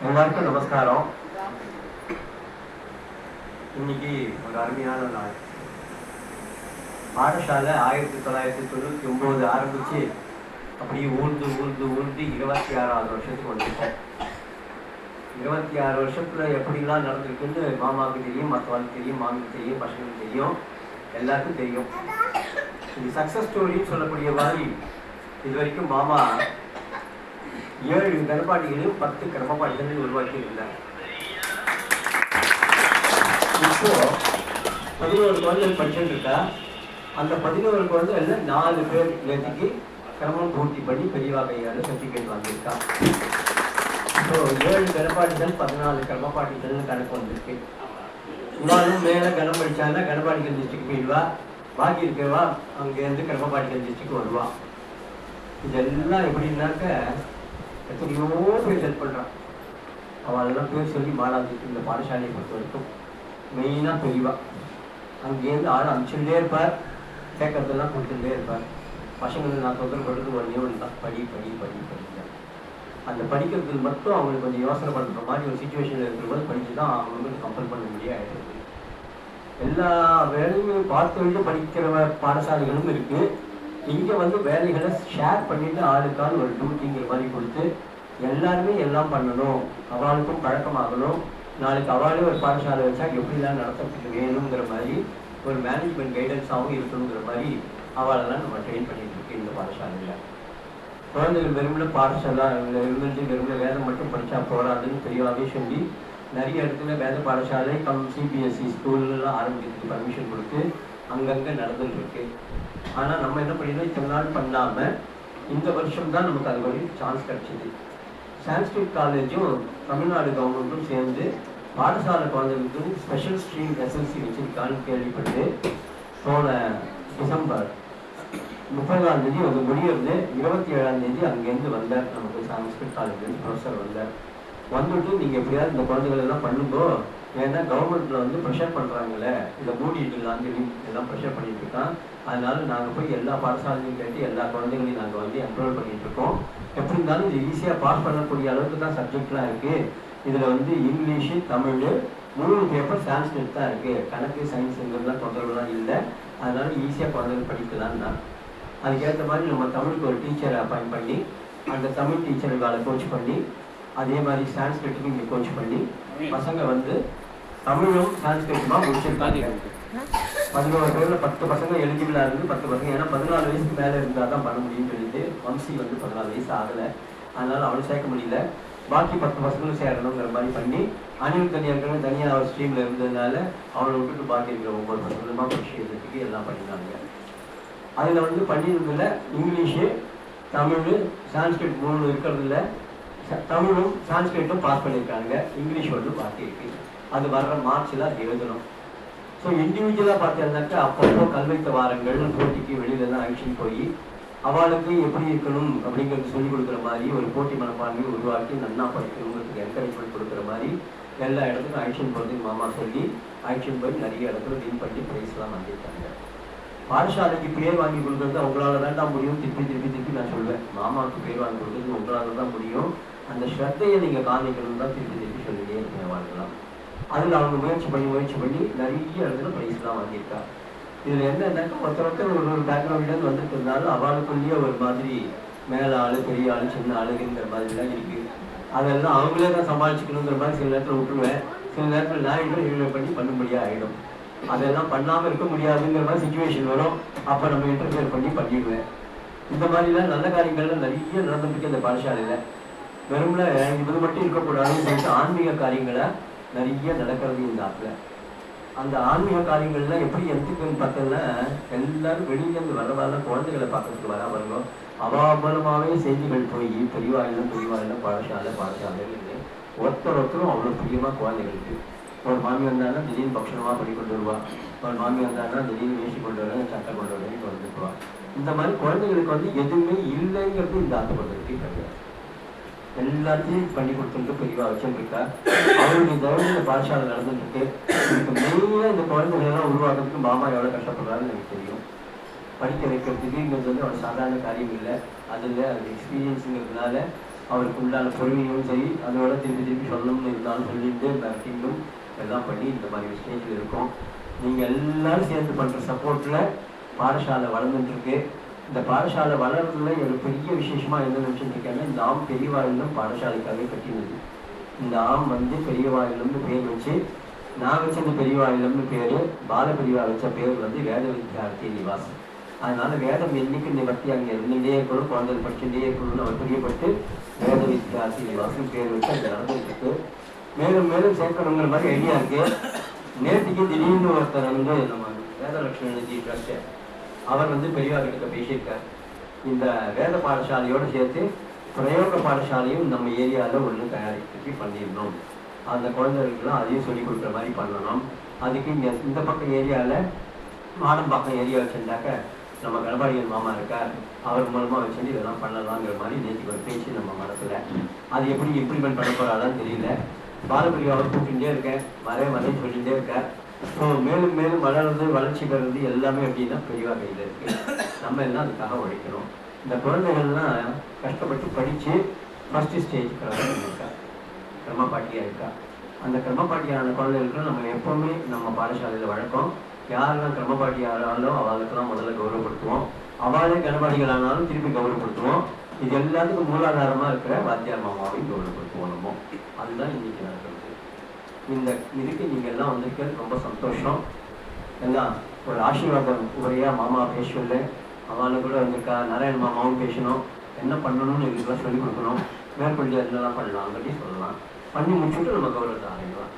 எல்லாருக்கும் நமஸ்காரம். இன்னைக்கு ஒரு அருமையான நாள். பாடசாலை 1999 ஆரம்பிச்சு அப்படியே ஊர்ந்து 26வது வருஷத்துக்கு வந்துட்டேன். 26 வருஷத்துல எப்படிலாம் நடந்திருக்குன்னு மாமாவுக்கு தெரியும், மற்றவாளுக்கு தெரியும், மாமிக்கு தெரியும், பசங்களுக்கு தெரியும், எல்லாருக்கும் தெரியும். இது சக்சஸ் ஸ்டோரின்னு சொல்லக்கூடிய மாதிரி இது வரைக்கும் மாமா 7 கர்ப்பாட்டிகளையும் 10 கர்மப்பாட்டிகளையும் உருவாக்கி இருந்தார். இப்போ 11 குழந்தைகள் படிச்சுட்டு இருக்கா. அந்த 11 குழந்தைகள்ல 4 பேர் நேற்றுக்கு கிரமம் பூர்த்தி பண்ணி பெரியவா கையால் சர்டிஃபிகேட் வாங்கியிருக்கா. இப்போ 7 கர்ப்பாட்டிகள் 14 கர்மப்பாட்டிகள்னு கணக்கு வந்திருக்கு. இவாளும் மேலே கனம் படிச்சாங்கன்னா கர்ப்பாட்டிகள் டிஸ்ட்ரிக்ட் போயிடுவா, பாக்கி இருக்கவா அங்கேருந்து கர்மப்பாட்டிகள் டிஸ்ட்ரிக்ட் வருவா. இதெல்லாம் எப்படின்னாக்க எத்தனையோ பேர் ஹெல்ப் பண்ணுறான். அவளெல்லாம் பேர் சொல்லி மாலாதிக்கு இந்த பாடசாலையை பொறுத்த வரைக்கும் மெயினாக பெரியவா அங்கேருந்து ஆள் அனுப்பிச்சுட்டே இருப்பார், கேட்கறதெல்லாம் கொடுத்துட்டே இருப்பார். பசங்களுக்கு நான் தொந்தரவு பண்ணுறது ஒன்றே ஒன்று தான், படி படி படி படிக்க. அந்த படிக்கிறதுக்கு மட்டும் அவங்களுக்கு கொஞ்சம் யோசனை பண்ணுற மாதிரி ஒரு சுச்சுவேஷனில் இருக்கிறபோது படித்து தான் அவங்களுக்கு கம்பல் பண்ண முடியாது. எல்லா வேலையும் பார்த்து படிக்கிற பாடசாலைகளும் இருக்குது. இங்கே வந்து வேலைகளை ஷேர் பண்ணிட்டு ஆளுக்கால் ஒரு டியூட்டிங்கிற மாதிரி கொடுத்து எல்லாருமே எல்லாம் பண்ணணும், அவளுக்கும் பழக்கமாகணும். நாளைக்கு அவளே ஒரு பாடசாலை வச்சா எப்படிலாம் நடத்துறதுக்கு வேணுங்கிற மாதிரி ஒரு மேனேஜ்மெண்ட் கைடன்ஸாகவும் இருக்கணுங்கிற மாதிரி அவளெல்லாம் நம்ம ட்ரெயின் பண்ணிட்டு இருக்கோம். இந்த பாடசாலையில் குழந்தைகள் வெறுமனை பாடசாலை இருந்துட்டு வெறுமனை வேதம் மட்டும் படித்தா போராதுன்னு தெளிவாகவே சொல்லி நிறைய இடத்துல வேத பாடசாலை சிபிஎஸ்சி ஸ்கூல்லாம் ஆரம்பிக்கிறதுக்கு பர்மிஷன் கொடுத்து அங்கங்கே நடந்துட்டு இருக்கு. ஆனால் நம்ம என்ன பண்ணிடணும், இத்தனை நாள் பண்ணாமல் இந்த வருஷம் தான் நமக்கு அது ஒரு சான்ஸ் கிடச்சிது. சான்ஸ்கிரிட் காலேஜும் தமிழ்நாடு கவர்மெண்ட்டும் சேர்ந்து பாடசாலை குழந்தைகளுக்கு ஸ்பெஷல் ஸ்ட்ரீம் எஸ்எல்சி வச்சிருக்கான்னு கேள்விப்பட்டு போன டிசம்பர் 30ஆம் தேதி வந்து முடியறது 27ஆம் தேதி அங்கேருந்து வந்தார். நமக்கு சான்ஸ்கிரிட் காலேஜ் ப்ரொஃபஸர் வந்தார். வந்துட்டு நீங்கள் எப்படியாவது இந்த குழந்தைகள் எல்லாம் பண்ணுங்கோ, ஏன்னா கவர்மெண்ட்ல வந்து ப்ரெஷர் பண்ணுறாங்களே, இதை மூடிட்டுலான்னு எல்லாம் ப்ரெஷர் பண்ணிட்டு இருக்கான். அதனால நாங்கள் போய் எல்லா பாடசாலையும் கேட்டு எல்லா குழந்தைகளையும் நாங்கள் வந்து என்ரோல் பண்ணிட்டு இருக்கோம். எப்படி இருந்தாலும் இது ஈஸியாக பாஸ் பண்ணக்கூடிய அளவுக்கு தான் சப்ஜெக்ட்லாம் இருக்குது. இதில் வந்து இங்கிலீஷு, தமிழ் 3 பேப்பர் சான்ஸ்கிரிட் தான் இருக்குது. கணக்கு சயின்ஸுங்கிறதுலாம் தொந்தரவுலாம் இல்லை. அதனால ஈஸியாக குழந்தைகள் படிக்கலாம் தான். அதுக்கேற்ற மாதிரி நம்ம தமிழுக்கு ஒரு டீச்சரை அப்பாயிண்ட் பண்ணி அந்த தமிழ் டீச்சர்களை கோச் பண்ணி அதே மாதிரி சான்ஸ்கிரிட்டுக்கு இங்கே கோச் பண்ணி பசங்க வந்து தமிழும் சான்ஸ்கிரிட்டுமாக முடிச்சிருக்காங்க. 11 பேரில் 10 பசங்க எலிஜிபிளாக இருந்து 10 பசங்க, ஏன்னா 14 வயசுக்கு மேலே இருந்தால் தான் பண்ண முடியும்னு சொல்லிட்டு வம்சி வந்து 14 வயசு ஆகலை, அதனால் அவனை சேர்க்க முடியல. பாக்கி 10 பசங்களும் சேரணுங்கிற மாதிரி பண்ணி அணில் தனியாக தனியாக ஒரு ஸ்ட்ரீமில் இருந்ததுனால அவனை விட்டுட்டு பாக்கி இருக்கிற 9 பசங்களுமா படிச்சு எழுதுறதுக்கு எல்லாம் பண்ணினாங்க. அதில் வந்து பண்ணியிருந்ததில் இங்கிலீஷு, தமிழ், சான்ஸ்கிரிட் 3 இருக்கிறதுல தமிழும் சான்ஸ்கிரிட்டும் பாஸ் பண்ணியிருக்காங்க. இங்கிலீஷ் வந்து பாக்கி இருக்கு. அது வர்ற மார்ச்சில் அது எழுதணும். ஸோ இண்டிவிஜுவலாக பார்த்தீங்கன்னாக்கா அப்பப்போ கல்வைத்த வாரங்கள் போட்டிக்கு வெளியிலலாம் ஆக்ஷன் போய் அவளுக்கு எப்படி இருக்கணும் அப்படிங்கிறது சொல்லிக் கொடுக்குற மாதிரி ஒரு போட்டி மனப்பான்மையை உருவாக்கி நன்னா படிக்கணுங்கிறதுக்கு என்கரேஜ்மெண்ட் கொடுக்குற மாதிரி எல்லா இடத்துக்கும் ஆக்ஷன் போகிறதுக்கு மாமா சொல்லி ஆக்ஷன் போய் நிறைய இடத்துல வின் பண்ணி ப்ரைஸ்லாம் வாங்கியிருக்காங்க. பாடசாலைக்கு பேர் வாங்கி கொடுக்குறது அவங்களால தான் முடியும். திருப்பி நான் சொல்வேன், மாமாவுக்கு பேர் வாங்கி கொடுக்குறது உங்களால தான் முடியும். அந்த ஸ்ரத்தையை நீங்கள் காமிக்கணும் தான் திருப்பி சொல்லிட்டே இருக்கேன் வாழ்க்கலாம். அதில் அவங்க முயற்சி பண்ணி நிறைய இடத்துல ப்ரைஸ்லாம் வாங்கியிருக்கா. இதில் என்னன்னாக்கா ஒருத்தர் ஒரு பேக்ரவுண்ட்லேருந்து வந்துட்டு இருந்தாலும் அவளுக்குள்ளேயே ஒரு மாதிரி மேலே ஆள், பெரிய ஆள், சின்ன ஆளுங்கிற மாதிரிலாம் இருக்குது. அதெல்லாம் அவங்களே தான் சமாளிச்சுக்கணுங்கிற மாதிரி சில நேரத்தில் விட்டுருவேன். சில நேரத்தில் நான் இன்டர்வியூ பண்ணி பண்ணும்படியாக ஆகிடும். அதெல்லாம் பண்ணாமல் இருக்க முடியாதுங்கிற மாதிரி சுச்சுவேஷன் வரும். அப்போ நம்ம இன்டர்வியூ பண்ணிடுவேன். இந்த மாதிரிலாம் நல்ல காரியங்கள்லாம் நிறைய நடந்துருக்கு இந்த பாடசாலையில். வெறும்ல இது மட்டும் இருக்கக்கூடாதுன்னு சொல்லிட்டு ஆன்மீக காரியங்களை நிறைய நடக்கிறது இந்த ஆப்பில். அந்த ஆன்மீக காரியங்கள்லாம் எப்படி எடுத்துக்குன்னு பார்த்தோம்னா எல்லாரும் வெளியிலேருந்து வரவால குழந்தைகளை பார்க்கறதுக்கு வரவங்க அவா மூலமாகவே செய்திகள் போய் பெரியவாயிலும் பாடசாலைன்னு ஒருத்தரும் அவ்வளோ பிரியமாக குழந்தைகளுக்கு. ஒரு மாமி வந்தாங்கன்னா திடீர்னு பக்ஷணமாக பண்ணி கொண்டு வருவா, ஒரு மாமி வந்தாங்கன்னா திடீர்னு வேஷ்டி கொண்டு வர, சட்டை கொண்டு வரேன்னு வந்துக்குவா. இந்த மாதிரி குழந்தைகளுக்கு வந்து எதுவுமே இல்லைங்கிறது இந்த ஆசைப்படுறதுக்கு கிடையாது. எல்லாத்தையும் பண்ணி கொடுத்துட்டு பெரியவா வச்சுருக்கா. அவருடைய தவிர இந்த பாடசாலை நடந்துட்டு இருக்கு. இதுக்கு மெயினாக இந்த குழந்தைகளெல்லாம் உருவாக்குறதுக்கு மாமா எவ்வளோ கஷ்டப்படுறாருன்னு எனக்கு தெரியும். படிக்க வைக்கிறதுக்குங்கிறது வந்து ஒரு சாதாரண காரியம் இல்லை. அதில் அது எக்ஸ்பீரியன்ஸுங்கிறதுனால அவருக்கு உண்டான பொறுமையும் சரி, அதோட திருப்பி திருப்பி சொல்லணும்னு இருந்தாலும் சொல்லிட்டு பேக்கிங்கும் எல்லாம் பண்ணி இந்த மாதிரி ஸ்டேஜில் இருக்கும். நீங்கள் எல்லாரும் சேர்ந்து பண்ணுற சப்போர்ட்டில் பாடசாலை வளர்ந்துட்டுருக்கு. இந்த பாடசாலை வளர்றதுல ஒரு பெரிய விசேஷமாக என்ன நினச்சிட்டு இருக்கேன்னா, இந்த ஆம் பெரியவாயிலும் பாடசாலைக்காகவே கட்டினது. இந்த ஆம் வந்து பெரியவாயிலம்னு பேர் வச்சு, நான் வச்ச இந்த பெரியவாயிலம்னு பேர், பால பெரியவா வச்ச பேர் வந்து வேத வித்யார்த்தி நிவாஸ். அதனால வேதம் என்னைக்கு நிவர்த்தி அங்கே இருந்துகிட்டே இருக்கணும், குழந்தைகள் படிச்சுட்டே இருக்கணும்னு அவர் பிரியப்பட்டு வேத வித்யார்த்தி நிவாசம் பேர் வச்சு அங்கே நடந்துருக்கு. மேலும் மேலும் சேர்க்கணுங்கிற மாதிரி ஐடியா இருக்கு. நேற்றுக்கு திடீர்னு ஒருத்தர் வந்து நம்ம வேதலட்சுமி ட்ரஸ்ட் அவர் வந்து பெரியவார்கிட்ட பேசியிருக்கார். இந்த வேத பாடசாலையோடு சேர்த்து பிரயோக பாடசாலையும் நம்ம ஏரியாவில் ஒன்று தயாரித்து பண்ணிடணும், அந்த குழந்தைகளுக்கெல்லாம் அதையும் சொல்லிக் கொடுக்குற மாதிரி பண்ணணும். அதுக்கு இங்கே இந்த பக்கம் ஏரியாவில் மாடம்பாக்கம் ஏரியா வச்சுருந்தாக்க நம்ம கணபாடியன் மாமா இருக்கார், அவர் மூலமாக வச்சுட்டு இதெல்லாம் பண்ணலாங்கிற மாதிரி நேற்றுக்கு ஒரு பேச்சு நம்ம மனத்தில். அது எப்படி இம்ப்ளிமெண்ட் பண்ண போகிறாதான்னு தெரியல. பாலபுரியை அவர் கூப்பிட்டுட்டே இருக்கேன், வரேன்னு சொல்லிகிட்டே இருக்கார். ஸோ மேலும் மேலும் வளர்றது வளர்ச்சி பெறுறது எல்லாமே எப்படின்னா பெரியவா கையில் இருக்குது. நம்ம எல்லாம் அதுக்காக உழைக்கணும். இந்த குழந்தைகள்லாம் கஷ்டப்பட்டு படித்து ஃபஸ்ட்டு ஸ்டேஜ் இருக்கா, கிரமப்பாட்டியாக இருக்கா. அந்த கிரமப்பாட்டியான குழந்தைகளுக்கு நம்ம எப்போவுமே நம்ம பாடசாலையில் வழக்கம், யாரெல்லாம் கிரமப்பாட்டியானாலும் அவளுக்கெல்லாம் முதல்ல கௌரவப்படுத்துவோம், அவளே கனபாடிகளானாலும் திருப்பி கௌரவப்படுத்துவோம். இது எல்லாத்துக்கும் மூலாதாரமாக இருக்கிற வாத்தியார் மாமாவையும் கௌரவப்படுத்துவோம் நம்ம. அதுதான் இன்னைக்கு நடக்கிறது. இந்த இதுக்கு நீங்கள் எல்லாம் வந்திருக்கிறது ரொம்ப சந்தோஷம். எல்லாம் ஒரு ஆசீர்வாதம் உரையாக மாமா பேசல, அவனும் கூட வந்திருக்கா, நாராயண மாமாவும் பேசணும், என்ன பண்ணணும்னு எங்களுக்குலாம் சொல்லிக் கொடுக்கணும், மேற்கொண்டு என்னெல்லாம் பண்ணலாம் அப்படி சொல்லலாம். பண்ணி முடிச்சுட்டு நம்ம கௌரவத்தை ஆரம்பிக்கலாம்.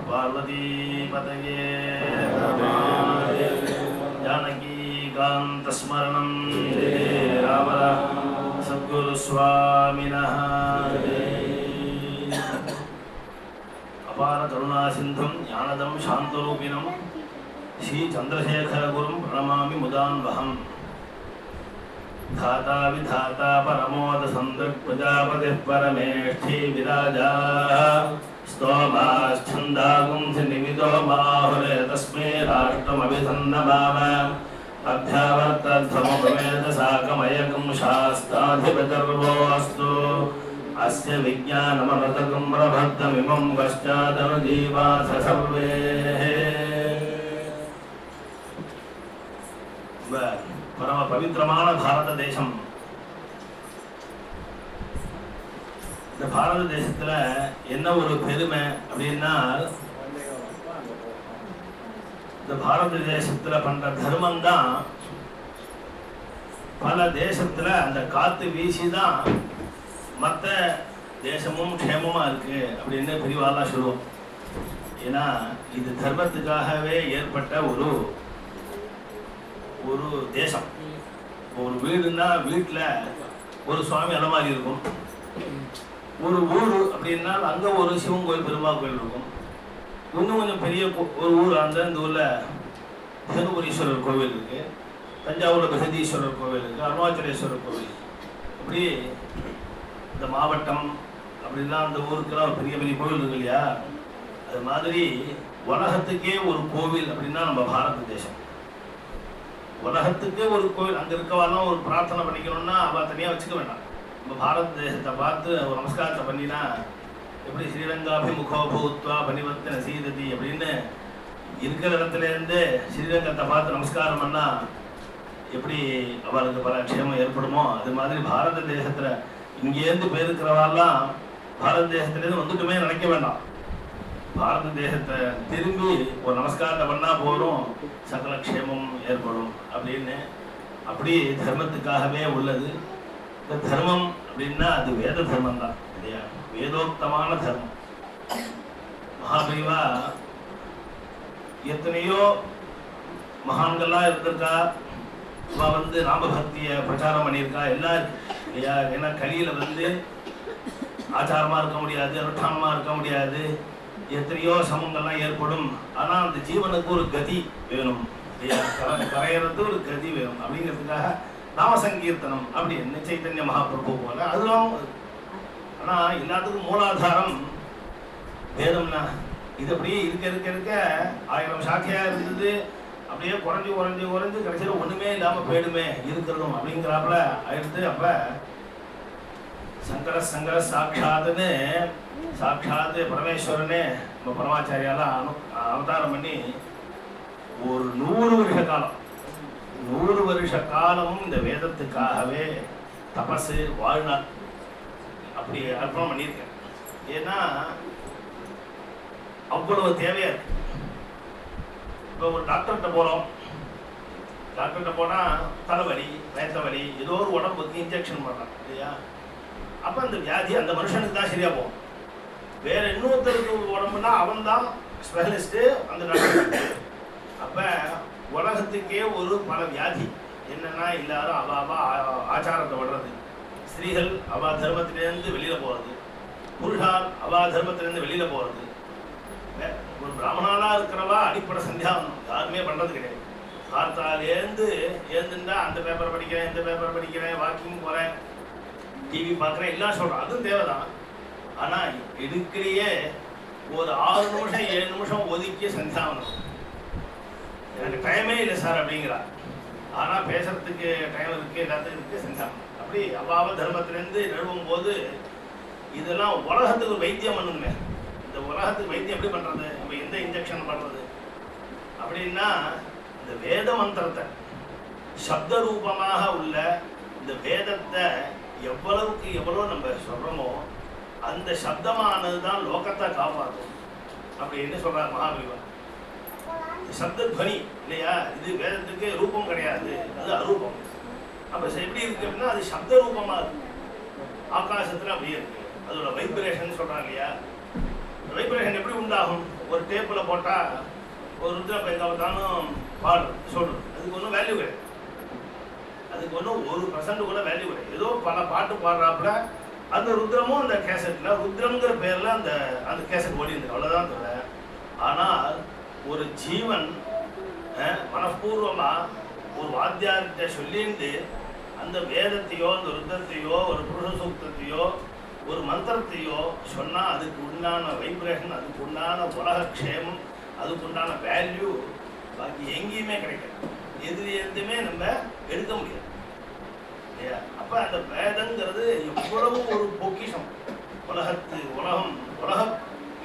பார்வதி பதயே ஜானகி காந்த ஸ்மரணம் ராம சத்குரு சுவாமினஹ. அபார கருணா சிந்தும் ஞானதம் சாந்தரூபிணம் ஸ்ரீ சந்திரசேகர குரும் பிரணமாமி முதான்வகம். தாத்தா விதாத்தா பரமோத சந்தக் பிரஜாபதி பரமேஷ்டி விராஜா स्तोमाश्छन्दागुंसि निमितो बाहुरे तस्मै राष्ट्रमभिसन्नभाव अभ्यावर्तध्वमप्रमेतसाकमयकं शास्ताधिपतिर्वोऽस्तु अस्य विज्ञानमनतकं प्रबद्धमिमं पश्चादनुजीवाथ सर्वे. परम पवित्रமான பாரத தேசம். இந்த பாரத தேசத்துல என்ன ஒரு பெருமை அப்படின்னா, இந்த பாரத தேசத்துல பண்ற தர்மம் தான் பல தேசத்துல அந்த காத்து வீசிதான் மற்ற தேசமும் க்ஷேமமா இருக்கு அப்படின்னு பெரியவாள்லாம் சொல்லுவோம். ஏன்னா இது தர்மத்துக்காகவே ஏற்பட்ட ஒரு ஒரு தேசம். ஒரு வீடுன்னா வீட்டுல ஒரு சுவாமி அலமாரி இருக்கும், ஒரு ஊர் அப்படின்னா அங்க ஒரு சிவன் கோயில் பெருமாள் கோயில் இருக்கும், இன்னும் கொஞ்சம் பெரிய ஒரு ஊர் அந்த இந்த ஊர்ல திருபுரீஸ்வரர் கோவில் இருக்கு, தஞ்சாவூர்ல பிரகதீஸ்வரர் கோவில் இருக்கு, அருணாச்சலேஸ்வரர் கோவில். இப்படி இந்த மாவட்டம் அப்படின்னா அந்த ஊருக்கெல்லாம் ஒரு பெரிய பெரிய கோவில் இருக்கு இல்லையா. அது மாதிரி உலகத்துக்கே ஒரு கோவில் அப்படின்னா நம்ம பாரத தேசம். உலகத்துக்கே ஒரு கோவில். அங்க இருக்கவாலாம் ஒரு பிரார்த்தனை பண்ணிக்கணும்னா அவ தனியா வச்சுக்க வேண்டாம். நம்ம பாரத தேசத்தை பார்த்து ஒரு நமஸ்காரத்தை பண்ணினா எப்படி ஸ்ரீரங்காபிமுகோ பூத்வா பனிவர்த்தன சீததி அப்படின்னு இருக்கிற இடத்துல இருந்து ஸ்ரீரங்கத்தை பார்த்து நமஸ்காரம் பண்ணா எப்படி அவளுக்கு பல க்ஷேமம் ஏற்படுமோ, அது மாதிரி பாரத தேசத்துல இங்கேருந்து போயிருக்கிறவாலாம் பாரத தேசத்துலேருந்து வந்துட்டுமே நினைக்க வேண்டாம். பாரத தேசத்தை திரும்பி ஒரு நமஸ்காரத்தை பண்ணா போதும், சகல க்ஷேமம் ஏற்படும் அப்படின்னு. அப்படி தர்மத்துக்காகவே உள்ளது. இந்த தர்மம் அப்படின்னா அது வேத தர்மம் தான் இல்லையா, வேதோக்தமான தர்மம். மகாபெரிவா எத்தனையோ மகான்கள்லாம் இருந்திருக்கா, இவ வந்து நாமபக்திய பிரச்சாரம் பண்ணியிருக்கா எல்லாம் இல்லையா. ஏன்னா கலியில வந்து ஆச்சாரமா இருக்க முடியாது, அனுஷ்டானமா இருக்க முடியாது, எத்தனையோ சமங்கள்லாம் ஏற்படும். ஆனால் அந்த ஜீவனுக்கு ஒரு கதி வேணும், கரையிறது ஒரு கதி வேணும். அப்படிங்கிறதுக்காக நாம சங்கீர்த்தனம் அப்படின்னு சைத்தன்ய மகாபிரபு போல அதுவும். ஆனால் எல்லாத்துக்கும் மூலாதாரம் வேதம்னா. இது அப்படியே இருக்க இருக்க இருக்க 1000 சாட்சியா இருந்தது, அப்படியே குறைஞ்சு குறைஞ்சு குறைஞ்சு கடைசியில் ஒண்ணுமே இல்லாம போயிடுமே இருக்கிறதும் அப்படிங்கிறாப்புல ஆயிடுத்து. அப்ப சங்கர சாட்சாத்துன்னு சாட்சாத்து பரமேஸ்வரனே நம்ம பரமாச்சாரியாலாம் அவதாரம் பண்ணி ஒரு 100 வருஷ காலம் 100 வருஷ காலமும் இந்த வேதத்துக்காகவே தபசு வாழ்நாள் அப்படி அர்ப்பணம் பண்ணியிருக்கேன். ஏன்னா அவ்வளவு தேவையா இருக்கு. இப்போ ஒரு டாக்டர்கிட்ட போறோம், டாக்டர்கிட்ட போனா தலைவலி வயத்த வலி ஏதோ ஒரு உடம்புக்கு இன்ஜெக்ஷன் பண்றாங்க இல்லையா. அப்ப அந்த வியாதி அந்த மனுஷனுக்கு தான் சரியா போகும். வேற இன்னொருத்தருக்கு உடம்புனா அவன் தான் ஸ்பெஷலிஸ்ட் அந்த டாக்டர். அப்ப உலகத்துக்கே ஒரு பல வியாதி என்னன்னா, எல்லாரும் அவ ஆச்சாரத்தை வர்றது, ஸ்திரீகள் அவ தர்மத்திலேருந்து வெளியில போறது, புருஷால் அவ தர்மத்திலேருந்து வெளியில போறது. ஒரு பிராமணாலா இருக்கிறவா அடிப்படை சந்தியாவனம் யாருமே பண்றது கிடையாது. கார்த்தாலேருந்து அந்த பேப்பர் படிக்கிறேன், இந்த பேப்பர் படிக்கிறேன், வாக்கிங் போறேன், டிவி பார்க்குறேன், எல்லாம் சொல்றேன், அதுவும் தேவைதான். ஆனா இதுக்குள்ளேயே ஒரு 6 நிமிஷம் 7 நிமிஷம் ஒதுக்கி சந்தியாவனம். எனக்கு டைமே இல்லை சார் அப்படிங்கிறா. ஆனா பேசுறதுக்கு டைம் இருக்கு, எல்லாத்துக்கும் இருக்கு சந்தியாவனம். அப்படி அவ்வாவ தர்மத்திலேருந்து நழுவும் போது இதெல்லாம் உலகத்துக்கு வைத்தியம் பண்ணுங்க. இந்த உலகத்துக்கு வைத்தியம் எப்படி பண்றது, நம்ம எந்த இன்ஜெக்ஷன் பண்றது அப்படின்னா, இந்த வேத மந்திரத்தை சப்த ரூபமாக உள்ள இந்த வேதத்தை எவ்வளவுக்கு எவ்வளவு நம்ம சொல்றோமோ அந்த சப்தமானது தான் லோகத்தை காப்பாற்றும் அப்படின்னு சொல்றார் மகாபலிவன். சப்த துவனி இல்லையா, இது வேதத்துக்கு ரூபம் கிடையாது, அது அரூபம். அப்ப எப்படி இருக்கு அப்படின்னா அது சப்த ரூபமா இருக்கு. ஆகாசத்துல அப்படியே இருக்கு, அதோட வைப்ரேஷன் சொல்றாங்க இல்லையா. வைப்ரேஷன் எப்படி உண்டாகும், ஒரு டேப்ல போட்டா ஒரு ருத்ரம் எங்காவதானும் பாடு சொல்றது, அதுக்கு ஒன்றும் வேல்யூ கிடையாது, அதுக்கு ஒன்றும் 1% கூட வேல்யூ கிடையாது. ஏதோ பல பாட்டு பாடுறாப்புல அந்த ருத்ரமும் அந்த கேசட்ல ருத்ரம்ங்கிற பேர்ல அந்த அந்த கேசட் ஓடி இருக்கு, அவ்வளவுதான் தவிர. ஆனால் ஒரு ஜீவன் மனப்பூர்வமா ஒரு வாத்தியார்கிட்ட சொல்லிட்டு அந்த வேதத்தையோ அந்த ருத்ரத்தையோ ஒரு புருஷ சூக்தத்தையோ ஒரு மந்திரத்தையோ சொன்னா அதுக்கு உண்டான வைப்ரேஷன், அதுக்கு உண்டான உலக க்ஷேமம், அதுக்கு உண்டான வேல்யூ பாக்கி எங்கேயுமே கிடைக்காது, எதுலேருந்துமே நம்ம எடுக்க முடியாது இல்லையா. அப்ப அந்த வேதங்கிறது எவ்வளவு ஒரு பொக்கிஷம். உலகம்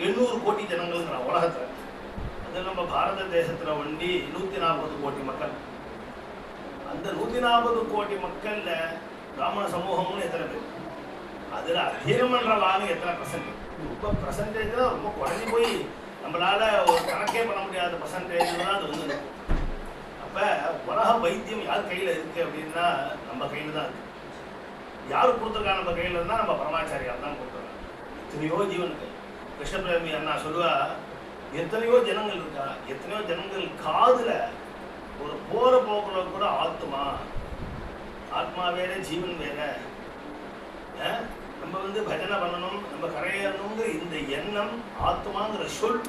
800 கோடி ஜனங்கள்ங்கிறான் உலகத்துல. அது நம்ம பாரத தேசத்துல ஒண்டி 140 கோடி மக்கள். அந்த 140 கோடி மக்கள்ல பிராமண சமூகம்னு எத்தனை பேர், அதுல அத்தியனம் பண்றவாங்க எத்தனை %? ரொம்ப % தான் ரொம்ப குறைஞ்சி போய் நம்மளால ஒரு கணக்கே பண்ண முடியாத % தான் அது வந்து. அப்ப உலக வைத்தியம் யார் கையில இருக்கு அப்படின்னா நம்ம கையில தான் இருக்கு. யாரு கொடுத்துருக்கா நம்ம கையில இருந்தா நம்ம பரமாச்சாரியால் தான் கொடுத்துருக்காங்க. எத்தனையோ ஜீவனுக்கு கிருஷ்ணபிரேமி அண்ணா சொல்லுவா, எத்தனையோ ஜனங்கள் இருக்கா, எத்தனையோ ஜனங்கள் காதுல ஒரு போற போக்குல கூட ஆத்மா வேற ஜீவன் வேற, நம்ம வந்து பஜனை பண்ணணும், நம்ம கரையணுங்கிற இந்த எண்ணம் ஆத்மாங்கிற சொல்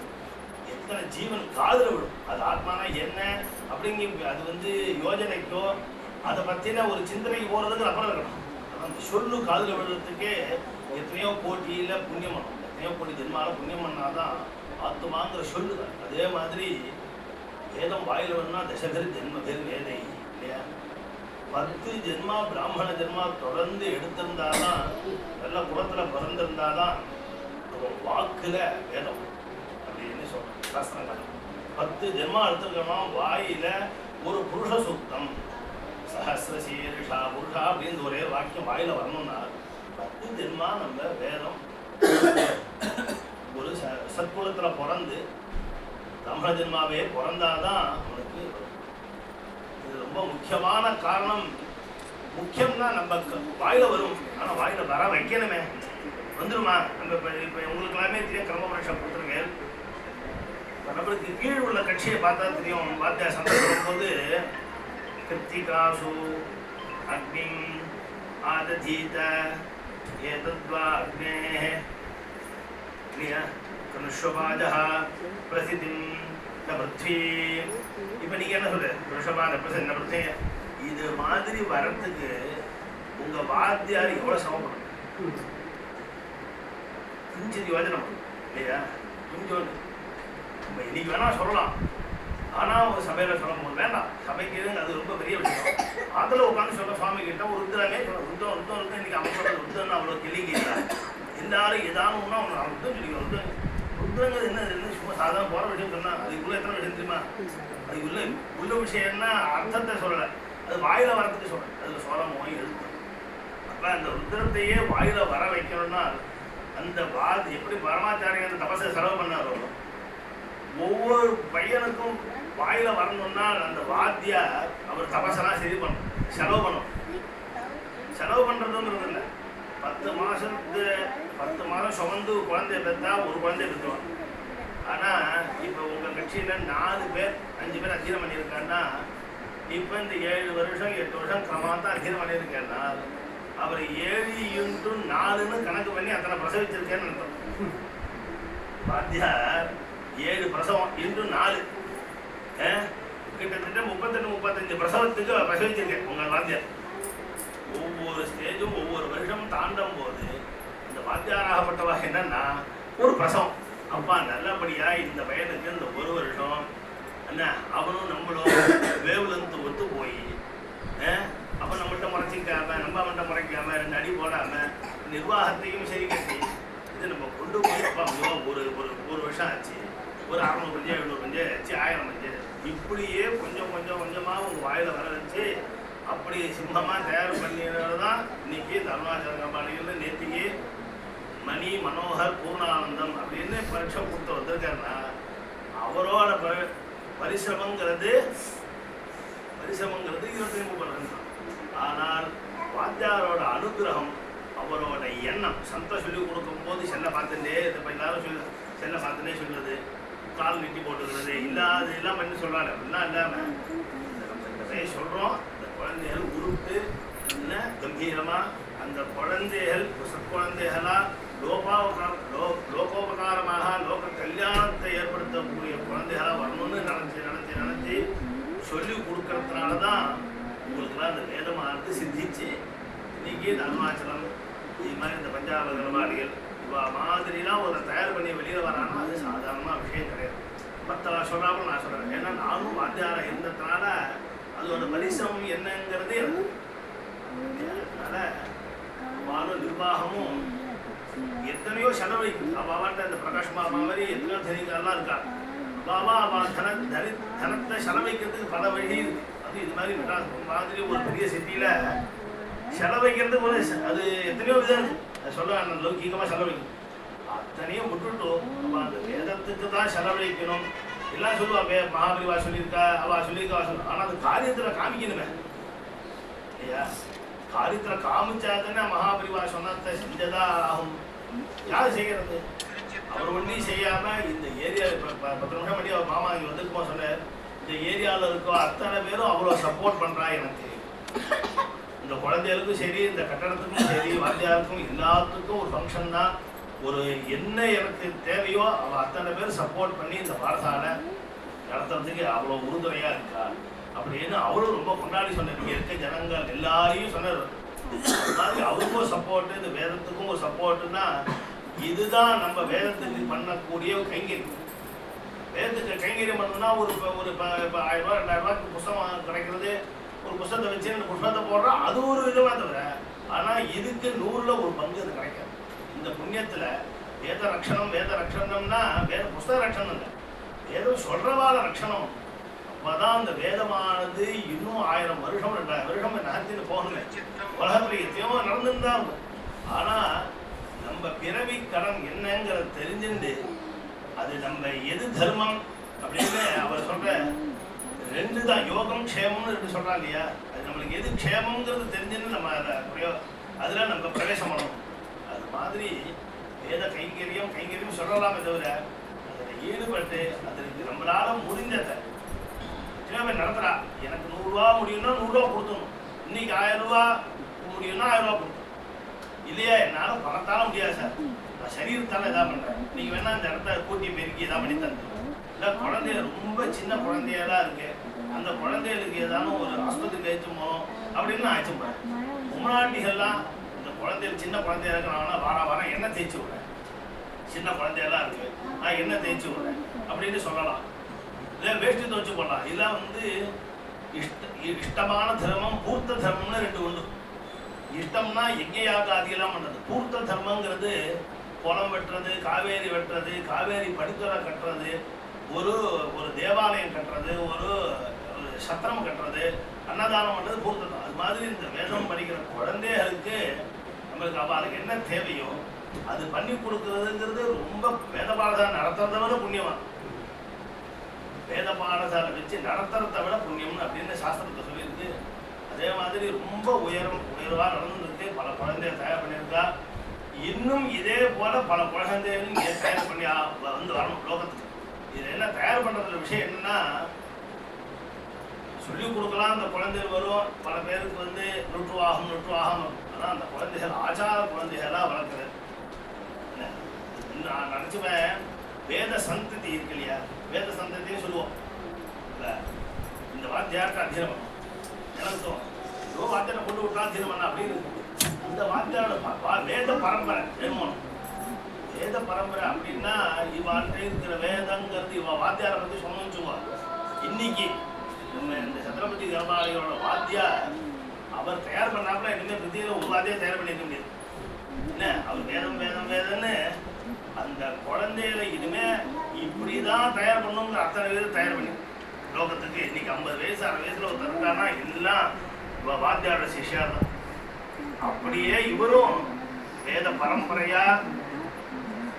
எத்தனை ஜீவன் காதுல விடும். அது ஆத்மானா என்ன அப்படிங்க அது வந்து யோஜனைக்கோ அதை பத்தின ஒரு சிந்தனைக்கு போறதுக்கு அப்புறம் இருக்கணும். அந்த சொல்லு காதுல விடுறதுக்கே எத்தனையோ கோட்டியில புண்ணியம் பண்ணணும், எத்தனையோ கோடி ஜென்மால புண்ணியம் பண்ணாதான் ஆத்மாங்கிற சொல்லு தான். அதே மாதிரி வேதம் வாயில வேணும்னா தசகர் ஜென்ம பேர் வேதை இல்லையா. 10 ஜென்மா பிராமண ஜென்மா தொடர்ந்து எடுத்திருந்தாதான், நல்ல குலத்துல பிறந்திருந்தாதான் வாக்குல வேதம் அப்படின்னு சொல்றோம் சாஸ்திரங்கள். 10 ஜென்மா எடுத்திருக்கணும், வாயில ஒரு புருஷ சுத்தம் சஹஸ்ர சீர்ஷா புருஷா அப்படின்னு ஒரே வாக்கியம் வாயில வரணும்னா 10 ஜென்மா நம்ம வேதம் ஒரு சத்குலத்துல பிறந்து பிராமண ஜென்மாவே பிறந்தாதான் அவனுக்கு. இது ரொம்ப முக்கியமான காரணம். முக்கியம்னா நம்ம வாயில வரும், ஆனா வாயில வர வைக்கணுமே. வந்துருமா நம்ம இப்ப உங்களுக்கு எல்லாமே தெரியும், கிரமபுரட்சம் கொடுத்துருங்க. நம்மளுக்கு கீழ் உள்ள கட்சியை பார்த்தா தெரியும். வாத்தியா சந்தர்ப்பம் போது கிருத்திகாசு அக்னி ஆததீத ஏதத்வா அக்னே இல்லையா, தனுஷ்வபாஜः பிரசித்திம் ந பிருத்வி. இப்போ நீங்கள் என்ன சொல்ற? ரிஷபான பிரசித்தி ந பிருத்வி. இது மாதிரி வரத்துக்கு உங்கள் வாத்தியார் எவ்வளோ சமப்படும்? கிஞ்சித் யோஜனை இல்லையா? கொஞ்சம் நம்ம இன்னைக்கு வேணா சொல்லலாம், ஆனால் ஒரு சபையில் சொல்லும் போது வேண்டாம். சபைக்கு அது ரொம்ப பெரிய விஷயம். அதில் உட்காந்து சொல்ல சுவாமி கிட்ட ஒரு ருத்ரமே ருத்தம் ருத்தம் ருத்தம் இன்னைக்கு அமைச்சர் ருத்தம்னு அவ்வளோ தெளிக்கிறா. எல்லாரும் ஏதாவது ஒன்றா அவங்க ருத்தம் சொல்லிக்கணும். ருத்ரங்கிறது என்ன சும்மா சாதாரண போகிற விஷயம் சொன்னால் அதுக்குள்ளே எத்தனை விஷயம் தெரியுமா? அதுக்குள்ள உள்ள விஷயம்னா அர்த்தத்தை சொல்லலை, அது வாயில வரத்துக்கு சொல்கிறேன். அதில் சொல்லமோ எழுத்து. அப்போ அந்த ருத்ரத்தையே வாயில வர வைக்கணும்னா அந்த எப்படி பரமாச்சாரிய அந்த தபசை செலவு பண்ணாரோ, ஒவ்வொரு பையனுக்கும் வாயில வரணும்னா அந்த வாத்தியார் அவர் தபசெல்லாம் சரி பண்ணணும், செலவு பண்ணணும். செலவு பண்ணுறதுன்றது இல்லை. 10 மாதம் சுமந்து குழந்தைய பெற்றா ஒரு குழந்தைய பெற்றுவாங்க. ஆனால் இப்போ உங்கள் கட்சியில் 4 பேர் 5 பேர் அத்தியம் பண்ணியிருக்காருன்னா, இப்போ இந்த 7 வருஷம் 8 வருஷம் கிரமாதான் அத்தியம் பண்ணியிருக்கேன்னா அவர் 7 × 4ன்னு கணக்கு பண்ணி அத்தனை பிரசவிச்சிருக்கேன்னு அர்த்தம். வாத்தியார் 7 பிரசவம் × 4 கிட்டத்தட்ட 38-35 பிரசவத்துக்கு பிரசவிச்சிருக்கேன் உங்கள் வாத்தியார். ஒவ்வொரு ஸ்டேஜும் ஒவ்வொரு வருஷமும் தாண்டும் போது இந்த வாத்தியாராகப்பட்டவா என்னன்னா ஒரு பிரசவம். அப்பா நல்லபடியா இந்த பையனுக்கு இந்த ஒரு வருஷம் என்ன அவனும் நம்மளும் வேவ்லென்த் ஒத்து போய் அப்போ நம்மகிட்ட முறைச்சிக்காம நம்ம அவன்கிட்ட முறைக்காம 2 அடி போடாம நிர்வாகத்தையும் சரி கட்டி இது நம்ம கொண்டு போய் அப்பா ஒரு வருஷம் ஆச்சு, ஒரு 600 பஞ்சு 700 பஞ்சு ஆச்சு, 1000 பஞ்சு இப்படியே கொஞ்சமாக உங்கள் வாயில் வர வச்சு அப்படி சிம்மமாக தயார் பண்ணிடுறது தான் இன்னைக்கு தருணாச்சரங்கபாணிகள். நேற்றுக்கு மணி மனோகர் பூர்ணானந்தம் அப்படின்னு பரீட்சை கொடுத்து வந்திருக்காருன்னா அவரோட பரிசிரமங்கிறது 25%. ஆனால் வாத்தியாரோட அனுகிரகம் அவரோட எண்ணம் சந்த சொல்லி கொடுக்கும் போது செல்ல பார்த்துட்டே இப்போ எல்லாரும் செல்ல பார்த்துட்டே சொல்றது, கால் நீட்டி போட்டுக்கிறது இல்லாத எல்லாம் பண்ணி சொல்கிறாங்க. அப்படிலாம் இல்லாமல் நம்ம இந்த கதையை சொல்கிறோம். இந்த குழந்தைகள் உருட்டு என்ன கம்பீரமாக அந்த குழந்தைகள் சற்குழந்தைகளாக லோகோபகாரமாக லோக கல்யாணத்தை ஏற்படுத்தக்கூடிய குழந்தைகளாக வரணும்னு நினச்சி சொல்லி கொடுக்கறதுனால தான் உங்களுக்குலாம் அந்த வேதமானது சித்திச்சு இன்னைக்கு இந்த அருணாச்சலம் இது மாதிரி இந்த பஞ்சாப கர்மாடிகள் இவா மாதிரிலாம் ஒரு தயார் பண்ணி வெளியில் வரானா அது சாதாரணமாக விஷயம் கிடையாது. மற்ற சொல்லாமல் நான் சொல்கிறேன். ஏன்னா நானும் வாத்தியாரம் இருந்ததுனால அதோட பரிசம் என்னங்கிறது அதனால வாழும் நிர்வாகமும் எத்தனையோ செலவழிக்கும். அவாட்ட இந்த பிரகாஷ் மாமா மாதிரி எத்தனையோ தெரிவிக்காரெல்லாம் இருக்கா. பாபா அவன் தனத்தை செலவைக்கிறதுக்கு பல வழி இருக்கு. அது இது மாதிரி மாதிரி ஒரு பெரிய சிட்டியில செலவைக்கிறதுக்கு ஒரு அது எத்தனையோ விதம் இருக்கு. அது சொல்ல லௌகிகமாக செலவழிக்கும். அத்தனையும் விட்டுட்டோம். நம்ம அந்த வேதத்துக்கு தான் செலவழிக்கணும் எல்லாம் சொல்லுவாங்க. மகாபரிவா சொல்லியிருக்கா, அவ சொல்லியிருக்கா சொல்லணும். ஆனால் அது காரியத்தில் காமிக்கணுமே இல்லையா? காரியத்தில் காமிச்சாதானே மகாபரிவா சொன்னதை செஞ்சதா ஆகும். யார் செய்கிறது? அவர் ஒன்றையும் செய்யாமல் இந்த ஏரியா இப்போ 10 நிமிஷம் பண்ணி அவர் மாமா இங்கே வந்துருக்குமா சொன்னார். இந்த ஏரியாவில் இருக்கோ அத்தனை பேரும் அவ்வளோ சப்போர்ட் பண்ணுறா. எனக்கு இந்த குழந்தைகளுக்கும் சரி இந்த கட்டடத்துக்கும் சரி வாத்தியாருக்கும் எல்லாத்துக்கும் ஒரு ஃபங்க்ஷன் தான். ஒரு என்ன எனக்கு தேவையோ அவள் அத்தனை பேர் சப்போர்ட் பண்ணி இந்த பாடசாலை நடத்துறதுக்கு அவ்வளோ உறுதுணையாக இருக்கா அப்படின்னு அவரும் ரொம்ப கொண்டாடி சொன்னார். இங்கே இருக்க ஜனங்கள் எல்லாரையும் சொன்னார். அது மாதிரி அவருக்கும் சப்போர்ட்டு இந்த வேதத்துக்கும் ஒரு சப்போர்ட்டுன்னா இதுதான் நம்ம வேதத்துக்கு பண்ணக்கூடிய கைங்கரியம். வேதத்துக்கு கைங்கரியம் பண்ணணும்னா ஒரு 1000 ரூபா 2000 ரூபாய்க்கு புஸ்தகம் கிடைக்கிறது. ஒரு புஸ்தகத்தை வச்சு இந்த புஸ்தகத்தை போடுறோம், அது ஒரு விதமாக தவிர ஆனால் இதுக்கு 100ல் ஒரு பங்கு அது கிடைக்காது. இந்த புண்ணியத்தில் வேத ரட்சணம்னா வேத புஸ்தக ரட்சணம் இல்லை, வேதம் சொல்கிறவாத ரட்சணம். அப்போதான் அந்த வேதமானது இன்னும் 1000 வருஷம் 2000 வருஷம் நகர்த்தின்னு போகணும். உலகத்தில் எத்தையோ நடந்துன்னு தான் இருக்கும். ஆனால் நம்ம பிறவி கடன் என்னங்கிறத தெரிஞ்சுட்டு அது நம்ம எது தர்மம் அப்படின்னு அவர் சொல்ற 2 தான். யோகம் க்ஷேமம்னு 2 சொல்றா இல்லையா? அது நம்மளுக்கு எது க்ஷேமங்கிறது தெரிஞ்சுன்னு நம்ம அதில் நம்ம பிரவேசம் பண்ணணும். அது மாதிரி வேத கைங்கரியம் சொல்லலாமே தவிர அதில் ஈடுபட்டு அதற்கு நம்மளால முடிஞ்சதை நடத்துறா. எனக்கு 100 ரூபா முடியும்னா 100 ரூபா கொடுத்துடணும். இன்னைக்கு 1000 ரூபா முடியும்னா 1000 ரூபா கொடுத்தோம் இல்லையா? என்னால் பணத்தால முடியாது சார். நான் சரீரத்தால எதா பண்றேன், நீங்க வேணா அந்த இடத்த கூட்டி பெருக்கி எதா பண்ணி தந்து. இல்லை குழந்தைய ரொம்ப சின்ன குழந்தையெல்லாம் இருக்கு, அந்த குழந்தைகளுக்கு ஏதானும் ஒரு ஆஸ்பத்திரிக்கு அழைச்சுமோ அப்படின்னு நான் அழைச்சு போறேன். முன்னாடிகள்லாம் இந்த குழந்தைகள் சின்ன குழந்தையா இருக்கிறாங்கன்னா வாரம் எண்ணெய் தேய்ச்சி விடுறேன், சின்ன குழந்தையெல்லாம் இருக்கு நான் எண்ணெய் தேய்ச்சி விடுறேன் அப்படின்னு சொல்லலாம். இல்லை வேஷ்டி துவச்சு போடலாம். இதெல்லாம் வந்து இஷ்டமான தர்மம், பூர்த்த தர்மம்னு 2 உண்டு. இஷ்டம்னா யஜ்ஞயாக அதிகலாம் பண்றது. பூர்த்த தர்மங்கிறது குளம் வெட்டுறது, காவேரி வெட்டுறது, காவேரி படித்துறை கட்டுறது, ஒரு தேவாலயம் கட்டுறது, ஒரு சத்திரம் கட்டுறது, அன்னதானம் பண்றது பூர்த்தம். அது மாதிரி இந்த வேதம் படிக்கிற குழந்தைகளுக்கு நம்மளுக்கு அவளுக்கு என்ன தேவையோ அது பண்ணி கொடுக்கறதுங்கிறது ரொம்ப வேத பாடசாலை நடத்துறத விட புண்ணியமா, வேத பாடசாலை வச்சு நடத்துறத விட புண்ணியம்னு அப்படின்னு சாஸ்திரத்தை சொல்லியிருக்கு. அதே மாதிரி ரொம்ப உயர்வா நடந்துருக்கு. பல குழந்தைய தயார் பண்ணியிருக்கா. இன்னும் இதே போல பல குழந்தைகளும் தயார் பண்ணி வந்து வரணும் லோகத்துக்கு. இது என்ன தயார் பண்றதுல விஷயம் என்னன்னா, சொல்லிக் கொடுக்கலாம். அந்த குழந்தைகள் வரும், பல பேருக்கு வந்து நுற்றுவாகம். ஆனால் அந்த குழந்தைகள் ஆச்சார குழந்தைகளா வளர்க்குறது. நான் நினச்சுவேன், வேத சந்ததி இருக்கு இல்லையா, வேத சந்ததின்னு சொல்லுவோம் இல்லை, இந்த வாத்தியார்கிட்ட அத்தியனம் பண்ணும் எனக்கும் ஏதோ வாத்தியாரை கொண்டு விட்டா அத்தியனம் பண்ண அப்படின்னு இருக்கு. இந்த வாத்தியாரோட வேத பரம்பரை வேணும். வேத பரம்பரை அப்படின்னா இவாழ்கிட்ட இருக்கிற வேதங்கிறது இவ வாத்தியாரை பற்றி சொன்னோம்னு இன்னைக்கு நம்ம இந்த சத்ரபதி கர்மாலயோட வாத்தியார் அவர் தயார் பண்ணாப்புல இனிமேல் பிரித்தியில் ஒரு வாத்தியார் தயார் பண்ணிக்க முடியாது. என்ன அவர் வேதம்னு அந்த குழந்தைகளை இனிமே இப்படிதான் தயார் பண்ணணுங்கிற அத்தனை பேர் தயார் பண்ணி லோகத்துக்கு. இன்னைக்கு 50 வயசு 60 வயசுல ஒருத்தர் இருக்கான்னா எல்லாம் வாத்தியாரோட சிஷ்யா தான். அப்படியே இவரும் வேத பரம்பரையா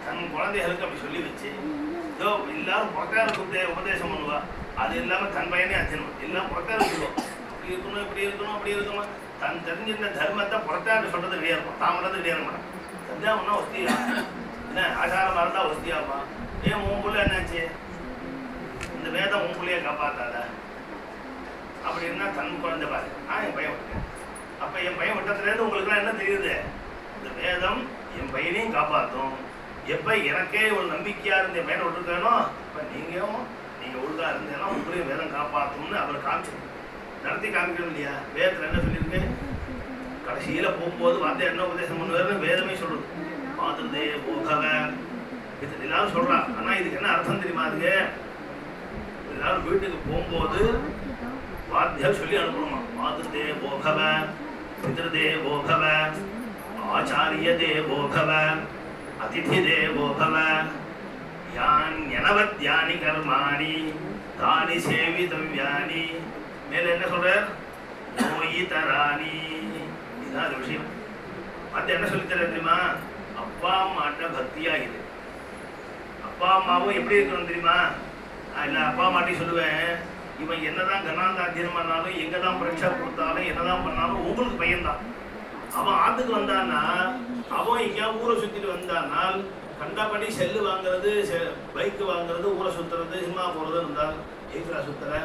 தன் குழந்தைகளுக்கு அப்படி சொல்லி வச்சு இதோ எல்லாரும் புறத்தாருக்கு உபதேசம் பண்ணுவா. அது இல்லாம தன் பையனே அத்தியனம் எல்லாம் புறத்தாரு சொல்லுவோம். இப்படி இருக்கணும். தன் தெரிஞ்சிருந்த தர்மத்தை புறத்தாரு சொல்றது வேறும், தாமறது வேற மாட்டேன். சந்தியாமன்னா ஒஸ்தியா என்ன ஆச்சாரமா இருந்தா ஒஸ்தியாப்பா. ஏன் உன் புள்ள என்னாச்சு, இந்த வேதம் உன் புள்ளைய காப்பாத்தாத அப்படின்னா தன் குழந்தை பாரு, நான் என் பையன் விட்டேன். அப்ப என் பையன் விட்டதுலேருந்து உங்களுக்குலாம் என்ன தெரியுது, இந்த வேதம் என் பையனையும் காப்பாற்றும். எப்ப எனக்கே ஒரு நம்பிக்கையா இருந்த என் பையனை விட்டுருக்கேனோ, இப்ப நீங்க ஒழுங்கா இருந்தேன்னா உங்களையும் வேதம் காப்பாற்றும்னு அவர் காமிச்சு நடத்தி காமிக்கணும் இல்லையா. வேதத்துல என்ன சொல்லியிருக்கு, கடைசியில போகும்போது வார்த்தை என்ன உபதேசம் பண்ணுவாருன்னு வேதமே சொல்லுது. மாதே போகவ இது எல்லாரும் சொல்றா. ஆனா இதுக்கு என்ன அர்த்தம் தெரியுமா, இருக்கு எல்லாரும் வீட்டுக்கு போகும்போது வாத்தியார் சொல்லி அனுப்பணுமா. மாதே போகவ, பிதே போகவ, ஆச்சாரிய தேவோபவ, அதிதி தேவோபவ, யானவத்யானி கர்மாணி தானி சேவிதவ்யானி. மேல என்ன சொல்ற, நோயிதராணி. இதுதான் அது விஷயம். அது என்ன சொல்லி தர தெரியுமா, அப்பா அம்மாட்ட பக்தியாகிது. அப்பா அம்மாவும் எப்படி இருக்கணும் தெரியுமா, இல்லை அப்பா அம்மாட்டையும் சொல்லுவேன், இவன் என்னதான் கணாந்தாத்தியம் பண்ணாலும் எங்கதான் பரீட்சா கொடுத்தாலும் என்னதான் பண்ணாலும் உங்களுக்கு பையன்தான். அவன் ஆத்துக்கு வந்தான்னா, அவன் எங்கேயாவது ஊரை சுத்திட்டு வந்தானால் கண்டபடி செல்லு வாங்குறது, பைக்கு வாங்குறது, ஊரை சுத்துறது, சினிமா போறது இருந்தால் எதுக்குடா சுத்துற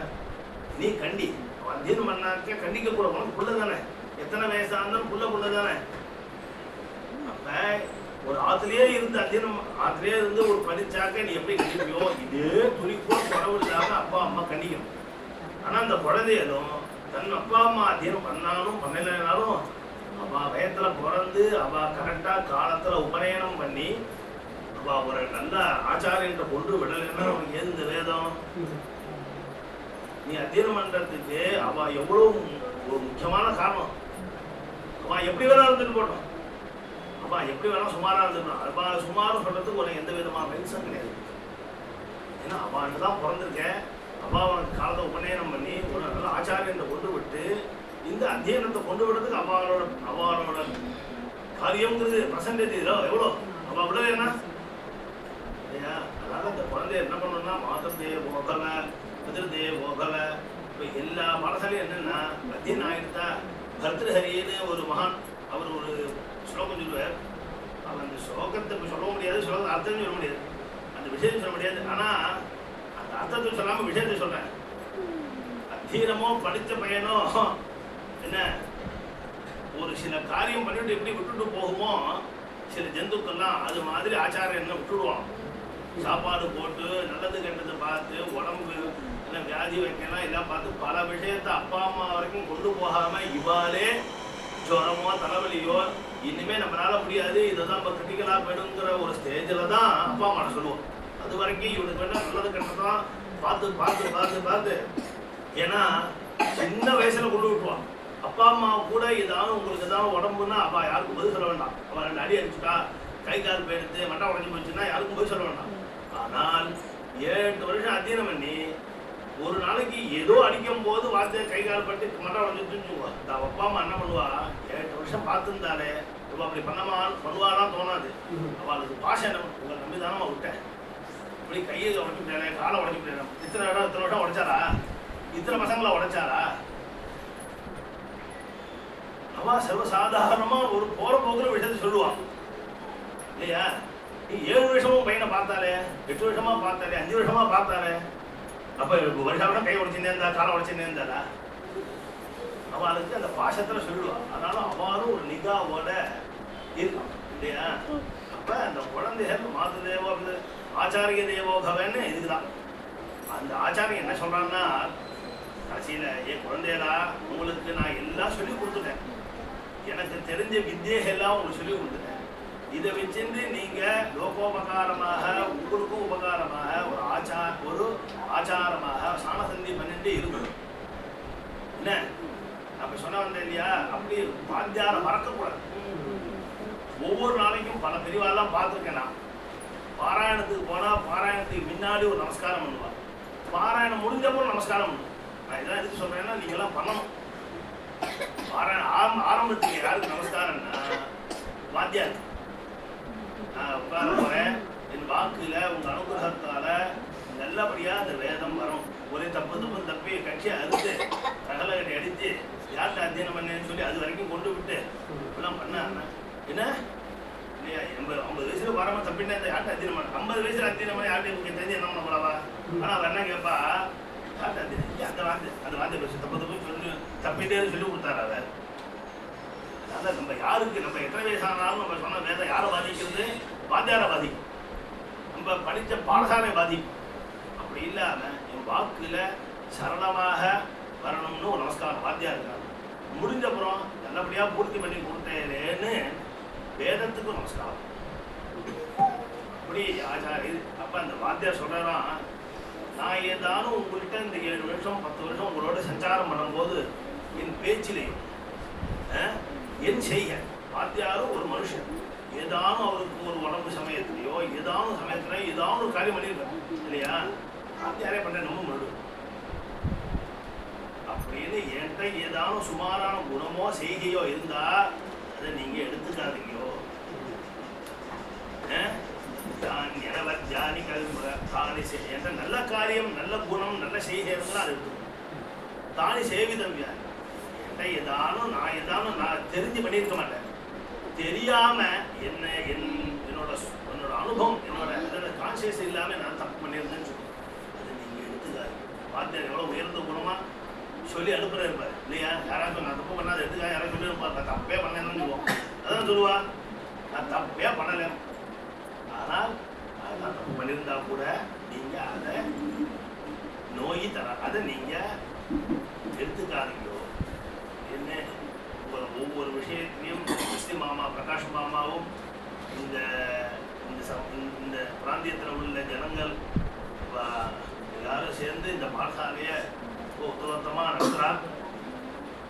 நீ கண்டி. அவன் அத்தியனம் பண்ணாக்க கண்டிக்க கூட, உனக்கு புள்ள தானே, எத்தனை வயசா இருந்தாலும் புள்ள தானே. அப்ப ஒரு ஆத்துலயே இருந்து அத்தியனம், ஆத்துலயே இருந்து ஒரு படிச்சாக்க நீ எப்படி கண்டிப்பியோ இதே துணிப்போ குறவு இல்லாம அப்பா அம்மா கண்டிக்கணும். ஆனா அந்த குழந்தைகளும் தன் அப்பா அம்மா அத்தியனம் பண்ணாலும் பண்ணலைனாலும் அவ வயத்துல பிறந்து அவ கரெக்டா காலத்துல உபநயனம் பண்ணி அவ ஒரு நல்ல ஆச்சாரியன்ற கொண்டு விடலைன்னா அவனுக்கு ஏது இந்த வேதம். நீ அத்தியனம் பண்றதுக்கு அவ எவ்வளவு ஒரு முக்கியமான காரணம். அவ எப்படி வேணா இருந்துட்டு போட்டோம், அவ எப்படி வேணா சுமாரா இருந்துக்கணும். அவ சுமாரம் சொல்றதுக்கு உனக்கு எந்த விதமான மென்ஷன் கிடையாது. ஏன்னா அவ அங்கதான் பிறந்திருக்கேன். அவ அவனுக்கு காலத்தை உபநயனம் பண்ணி ஒரு நல்ல ஆச்சாரியத்தை கொண்டு விட்டு இந்த அத்தியனத்தை கொண்டு விடுறதுக்கு அவளோட காரியம்ங்கிறது பர்சன்டேஜ் எவ்வளோ அவ விடவே என்ன இல்லையா. அதனால இந்த குழந்தைய என்ன பண்ணணும்னா மாதத்தே போகல, பிதிருதே போகல. இப்போ எல்லா பாடசாலையும் என்னன்னா அத்தியனம் ஆகிடுதா. பர்திருஹரின்னு ஒரு மகான், அவர் ஒரு ஸ்லோகம் சொல்லுவார். அவன் அந்த ஸ்லோகத்தை இப்போ சொல்ல முடியாது, ஸ்லோகத்தை அர்த்தம் சொல்ல முடியாது, அந்த விஷயத்தை சொல்ல முடியாது. ஆனால் அந்த அர்த்தத்தை சொல்லாமல் விஷயத்தை சொல்கிறேன். அத்தியனமோ படித்த பையனோ என்ன ஒரு சில காரியம் பண்ணிட்டு எப்படி விட்டுட்டு போகுமோ சில ஜந்துக்கள்லாம் அது மாதிரி ஆச்சாரம் என்ன விட்டுடுவான். சாப்பாடு போட்டு நல்லது கெட்டது பார்த்து உடம்பு என்ன வியாதி வைக்கலாம் எல்லாம் பார்த்து பல விஷயத்தை அப்பா அம்மா வரைக்கும் கொண்டு போகாம இவாளே ஜுரமோ தலைவலியோ இனிமே நம்மளால முடியாது, இதுதான் இப்போ கிரிட்டிக்கலா போயிடுங்கிற ஒரு ஸ்டேஜில் தான் அப்பா அம்மா சொல்லுவோம். அது வரைக்கும் இவனுக்கு வேண்டாம் நல்லது கெட்டதான் பார்த்து பார்த்து பார்த்து பார்த்து, ஏன்னா சின்ன வயசுல கொண்டு விட்டுருவான். அப்பா அம்மா கூட ஏதாவது உங்களுக்கு ஏதாவது உடம்புன்னா அப்பா யாருக்கும் பதில் சொல்ல வேண்டாம். அவன் 2 அடி அடிச்சுட்டா கை கால் போயிடுத்து மட்டை உடஞ்சி போச்சுன்னா யாருக்கும் பதில் சொல்ல வேண்டாம். ஆனால் 7 வருஷம் அத்தியனம் பண்ணி ஒரு நாளைக்கு ஏதோ அடிக்கும் போது வார்த்தை கை கால் பட்டு மட்டை உடஞ்சிட்டு இந்த அப்பா அம்மா என்ன பண்ணுவா, 7 வருஷம் பார்த்துருந்தாலே இவ அப்படி பண்ணுவாலாம் தோணாது. அவளுக்கு பாஷை என்ன உங்களை நம்பி தானே விட்டேன், இப்படி கையை உடச்சுட்டேன் காலை உடச்சுட்டேன், இத்தனை வருஷம் உடைச்சாரா, இத்தனை பசங்களை உடைச்சாரா? அவ சர்வசாதாரணமா ஒரு போற போக்குற விஷயத்தை சொல்லுவான் இல்லையா? நீ 7 வருஷமும் பையனை பார்த்தாலே, 8 வருஷமா பார்த்தாலே, 5 வருஷமா பார்த்தாலே, அப்ப வருஷம் கை உடைச்சுனே இருந்தா காலை உடைச்சுனே இருந்தாரா? அவளுக்கு அந்த பாஷத்துல சொல்லுவான். அதனால அவளும் ஒரு நிகாவோட இருக்கும் இல்லையா? அப்ப அந்த குழந்தைகள் மாது தேவோ ஆச்சாரிய தேவோ பவன்னு இதுதான். அந்த ஆச்சாரியம் என்ன சொல்றான்னா, கடைசியில என் குழந்தைகளா உங்களுக்கு நான் எல்லாம் சொல்லி கொடுத்துட்டேன், எனக்கு தெரிஞ்ச வித்தியெல்லாம் உங்களுக்கு சொல்லி கொடுத்துட்டேன், இதை வச்சிருந்து நீங்க லோகோபகாரமாக உங்களுக்கும் உபகாரமாக ஒரு ஆச்சாரமாக சாணசந்தி பண்ணிட்டு இருக்கணும். என்ன அப்ப சொன்ன வந்தேன் இல்லையா? அப்படி வாத்தியார மறக்கக்கூடாது. ஒவ்வொரு நாளைக்கும் பல பிரிவாலாம் பார்த்துருக்கேன் நான். பாராயணத்துக்கு போனா பாராயணத்துக்கு முன்னாடி ஒரு நமஸ்காரம் பண்ணுவான், பாராயணம் முடிஞ்சப்போ நமஸ்காரம் பண்ணுவோம். நான் இதான் எதுக்கு சொல்றேன்னா நீங்க எல்லாம் பண்ணணும். பாராயணம் ஆரம்பத்துக்கு யாருக்கு நமஸ்காரம்னா வாத்தியார். நான் உட்கார போறேன், என் வாக்குல உங்க அனுகிரகத்தால நல்லபடியா அந்த வேதம் வரும். ஒரே தப்பி கட்சியை அறுத்து ரகலகட்டை அடித்து யார்கிட்ட அத்தியனம் பண்ணேன்னு சொல்லி அது வரைக்கும் கொண்டு விட்டு இப்பெல்லாம் பண்ண என்ன இல்லையா? 50 வயசுல வராம தப்பின்னா இந்த யார்கிட்ட அத்தியனம் பண்ண, 50 வயசுல அத்தியனம் பண்ணி யார்கிட்ட தெரிஞ்சு என்ன பண்ண போலவா? ஆனா அவர் என்ன கேட்பா, யார்கிட்ட அத்தியனம் அந்த வார்த்தை பேசு தப்பு சொல்லி தப்பிட்டே சொல்லி கொடுத்தாரு அவர். அதனால நம்ம யாருக்கு நம்ம எத்தனை வயசானாலும் நம்ம சொன்ன வேதம் யாரை பாதிக்கிறது? வாத்தியாரை பாதிக்கும், நம்ம படித்த பாடசாலை பாதிக்கும். அப்படி இல்லாம என் வாக்குல சரளமாக வரணும்னு ஒரு நமஸ்காரம் வாத்தியா இருக்காங்க. முடிஞ்சப்புறம் நல்லபடியா பூர்த்தி பண்ணி கொடுத்தேன்னு வேதத்துக்கும் நமஸ்காரம். அப்படி ஆச்சாரி அப்ப அந்த வாத்தியார் சொல்றான், நான் ஏதானும் உங்கள்கிட்ட இந்த 7 வருஷம் 10 வருஷம் உங்களோட சஞ்சாரம் பண்ணும்போது என் பேச்சிலையும் என் செய்ய வாத்தியாரும் ஒரு மனுஷன் ஏதானும் அவருக்கு ஒரு உடம்பு சமயத்திலையோ ஏதானும் சமயத்துல ஏதானும் ஒரு காரியம் பண்ணியிருக்கேன் இல்லையா? வாத்தியாரே பண்ண நம்ம முன்னாடி அப்படின்னு என்கிட்ட ஏதானும் சுமாரான குணமோ செய்கையோ இருந்தா அதை நீங்க எடுத்துக்காதீங்கோ. ஜானி தானி என்ற நல்ல காரியம் நல்ல குணம் நல்ல செய்கை இருந்தால் அது இருக்கும். தானி சேவிதவ்யா என்கிட்ட ஏதானும் நான் தெரிஞ்சு பண்ணியிருக்க மாட்டேன், தெரியாம என்னோட அனுபவம் என்னோட கான்சியஸ் இல்லாம நான் தப்பு பண்ணியிருந்தேன்னு சொல்லுவேன். அதை நீங்க எடுத்துக்காது. வாத்தியார் எவ்வளவு உயர்ந்த குணமா சொல்லி அனுப்புற இருப்பார் இல்லையா? யாராச்சும் நான் தப்பு பண்ணாத எடுத்துக்கா யாராவது சொல்லி இருப்பார், நான் தப்பே பண்ணேன்னு சொல்லுவோம். அதான் சொல்லுவா, நான் தப்பே பண்ணல. ஆனால் நான் தப்பு பண்ணியிருந்தா கூட நீங்க அதை நோய் தர அதை நீங்க எடுத்துக்காதீங்களோ. என்ன ஒவ்வொரு விஷயத்திலையும் கிறிஸ்தி மாமா பிரகாஷ் மாமாவும் இந்த பிராந்தியத்தில் உள்ள ஜனங்கள் எல்லாரும் சேர்ந்து இந்த பாடசாலையை உத்தரவாதமாக நடத்துகிறார்.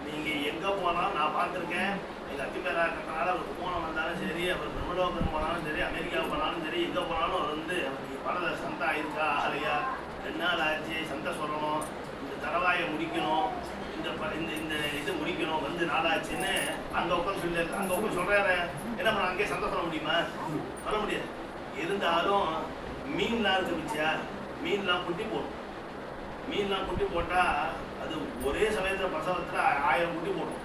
நீங்கள் எங்கே போனாலும் நான் பார்த்துருக்கேன், எங்கள் அத்திமேலா இருக்கிறதுனால அவர் போன வந்தாலும் சரி, அவர் பிரம்மலோகம் போனாலும் சரி, அமெரிக்கா போனாலும் சரி, எங்கே போனாலும் அவர் வந்து பல சந்தை ஆயிருக்கா ஆகலையா, 2 நாள் ஆச்சு, சந்தை சொல்லணும், இந்த தரவாயை முடிக்கணும், இந்த இது முடிக்கணும், வந்து நாளாச்சுன்னு அங்கே உட்காந்து சொல்லி அங்கே உட்காந்து சொல்கிறாரு. என்ன பண்ண அங்கேயே சந்தை சொல்ல முடியுமா? சொல்ல முடியாது. இருந்தாலும் மீன்லாம் இருக்கு மிச்சியா, மீன்லாம் குட்டி போடும். மீன்லாம் குட்டி போட்டால் அது ஒரே சமயத்தில் பிரசவத்தில் 1000 குட்டி போடும்.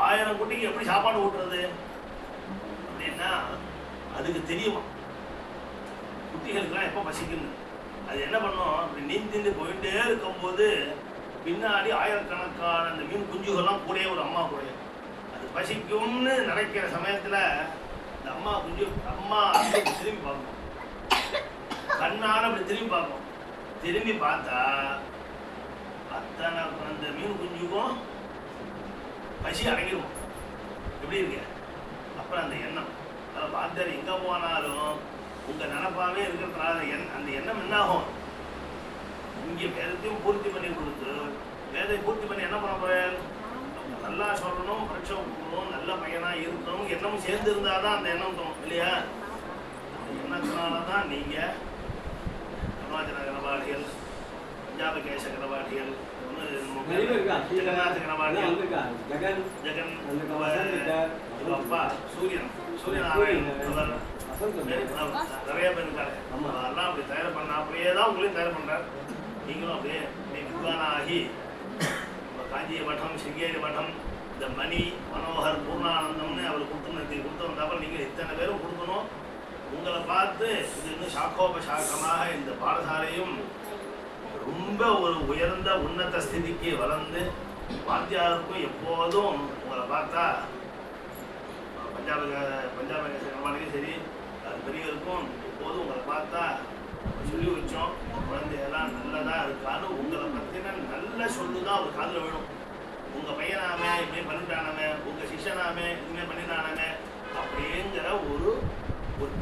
1000 குட்டிக்கு எப்படி சாப்பாடு ஊட்டுறது அப்படின்னா அதுக்கு தெரியுமா குட்டிகளுக்கெல்லாம் எப்போ பசிக்கணும். அது என்ன பண்ணும், அப்படி நீந்து போயிட்டே இருக்கும்போது பின்னாடி 1000கணக்கான அந்த மீன் குஞ்சுகள்லாம் கூட ஒரு அம்மா கூட அது பசிக்கும்னு நினைக்கிற சமயத்தில் இந்த அம்மா கொஞ்சம் அம்மா அப்படி திரும்பி பார்ப்போம், கண்ணான அப்படி திரும்பி பார்ப்போம். திரும்பி பார்த்தா அத்தனை அந்த மீன் குஞ்சுக்கும் பசி அடங்கிடுவோம். எப்படி இருக்கு? அப்புறம் அந்த எண்ணம், அதாவது வாத்தியார் எங்கே போனாலும் உங்கள் நினப்பாவே இருக்கிறதுனால அந்த எண்ணம் என்ன ஆகும்? இங்கே வேதத்தையும் பூர்த்தி பண்ணி கொடுத்து வேதை பூர்த்தி பண்ணி என்ன பண்ண போகிறேன்? நல்லா சொல்லணும், பரீட்சை கொடுக்கணும், நல்ல பையனாக இருக்கணும், எண்ணமும் சேர்ந்து இருந்தால் தான் அந்த எண்ணம் தோணும் இல்லையா? அந்த எண்ணத்தினால தான் நீங்கள் அருணாச்சல கரபாடிகள், பஞ்சாப கேச கரபாடிகள், ஜெகநாத கரபாடிகள், ஜெகன் அப்பா சூரியநாராயணன் நிறைய பேர் இருக்காரு. அதெல்லாம் அப்படி தயார் பண்ண அப்படியே தான் உங்களையும் தயார் பண்ணுறாரு. நீங்களும் அப்படியே வித்வானாகி காஞ்சி மட்டம், சிங்கேரி மட்டம், இந்த மணி மனோகர் பூர்ணானந்தம்னு அவர் கொடுத்து வந்தாப்பறம் நீங்கள் இத்தனை பேரும் கொடுக்கணும். உங்களை பார்த்து இது இன்னும் சாக்கோபசாக்கமாக இந்த பாடசாலையும் ரொம்ப ஒரு உயர்ந்த உன்னத ஸ்திதிக்கு வளர்ந்து வாத்தியாருக்கும் எப்போதும் உங்களை பார்த்தா பஞ்சாப கர்மானுக்கும் சரி அது பெரியவருக்கும் எப்போதும் உங்களை பார்த்தா சொல்லி வச்சோம், குழந்தையெல்லாம் நல்லதாக இருக்கான்னு உங்களை பற்றின நல்ல சொல்லுதான் அவர் காதில் விழும். உங்கள் பையனாமே இப்படி பண்ணிட்டானமே, உங்கள் சிஷ்யனாமே இதுமாதிரி பண்ணிட்டானமே அப்படிங்கிற ஒரு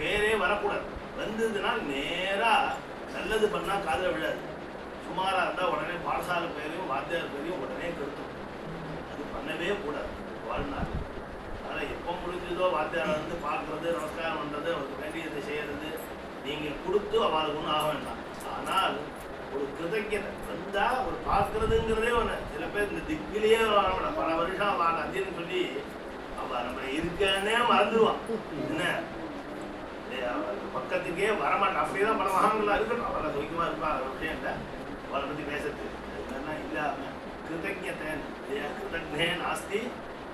பேரே வரக்கூடாது. வந்ததுன்னா நேராக நல்லது பண்ணால் காதில் விழாது. சுமாராக இருந்தால் உடனே பாடசாலை பேரையும் வாத்தியார் பேரையும் உடனே கருத்தும். அது பண்ணவே கூடாது வாழ்நாள். அதனால் எப்போ முடிஞ்சதோ வாத்தியாரை வந்து பார்க்குறது, நமஸ்காரம் பண்ணுறது, அவருக்கு வேண்டியதை செய்கிறது நீங்கள் கொடுத்து அவளுக்கு ஒன்றும் ஆக வேண்டாம். ஆனால் ஒரு கிருதஜனை வந்தால் ஒரு பார்க்குறதுங்கிறதே ஒன்று. சில பேர் இந்த திக்கிலேயே பல வருஷம் அவள் அத்தியன்னு சொல்லி அவள் நம்ம இருக்கன்னே மறந்துடுவான். என்ன பக்கத்துக்கே வரமாட்டான். அப்படியே தான் பல மகான்களாக இருக்கட்டும், அவளை சுயமாக இருப்பா, அது விஷயம் இல்லை. அவளை பற்றி பேசுறது இதெல்லாம் இல்லாமல் கிருதஜத்தை கிருதஜ்ஞே நாஸ்தி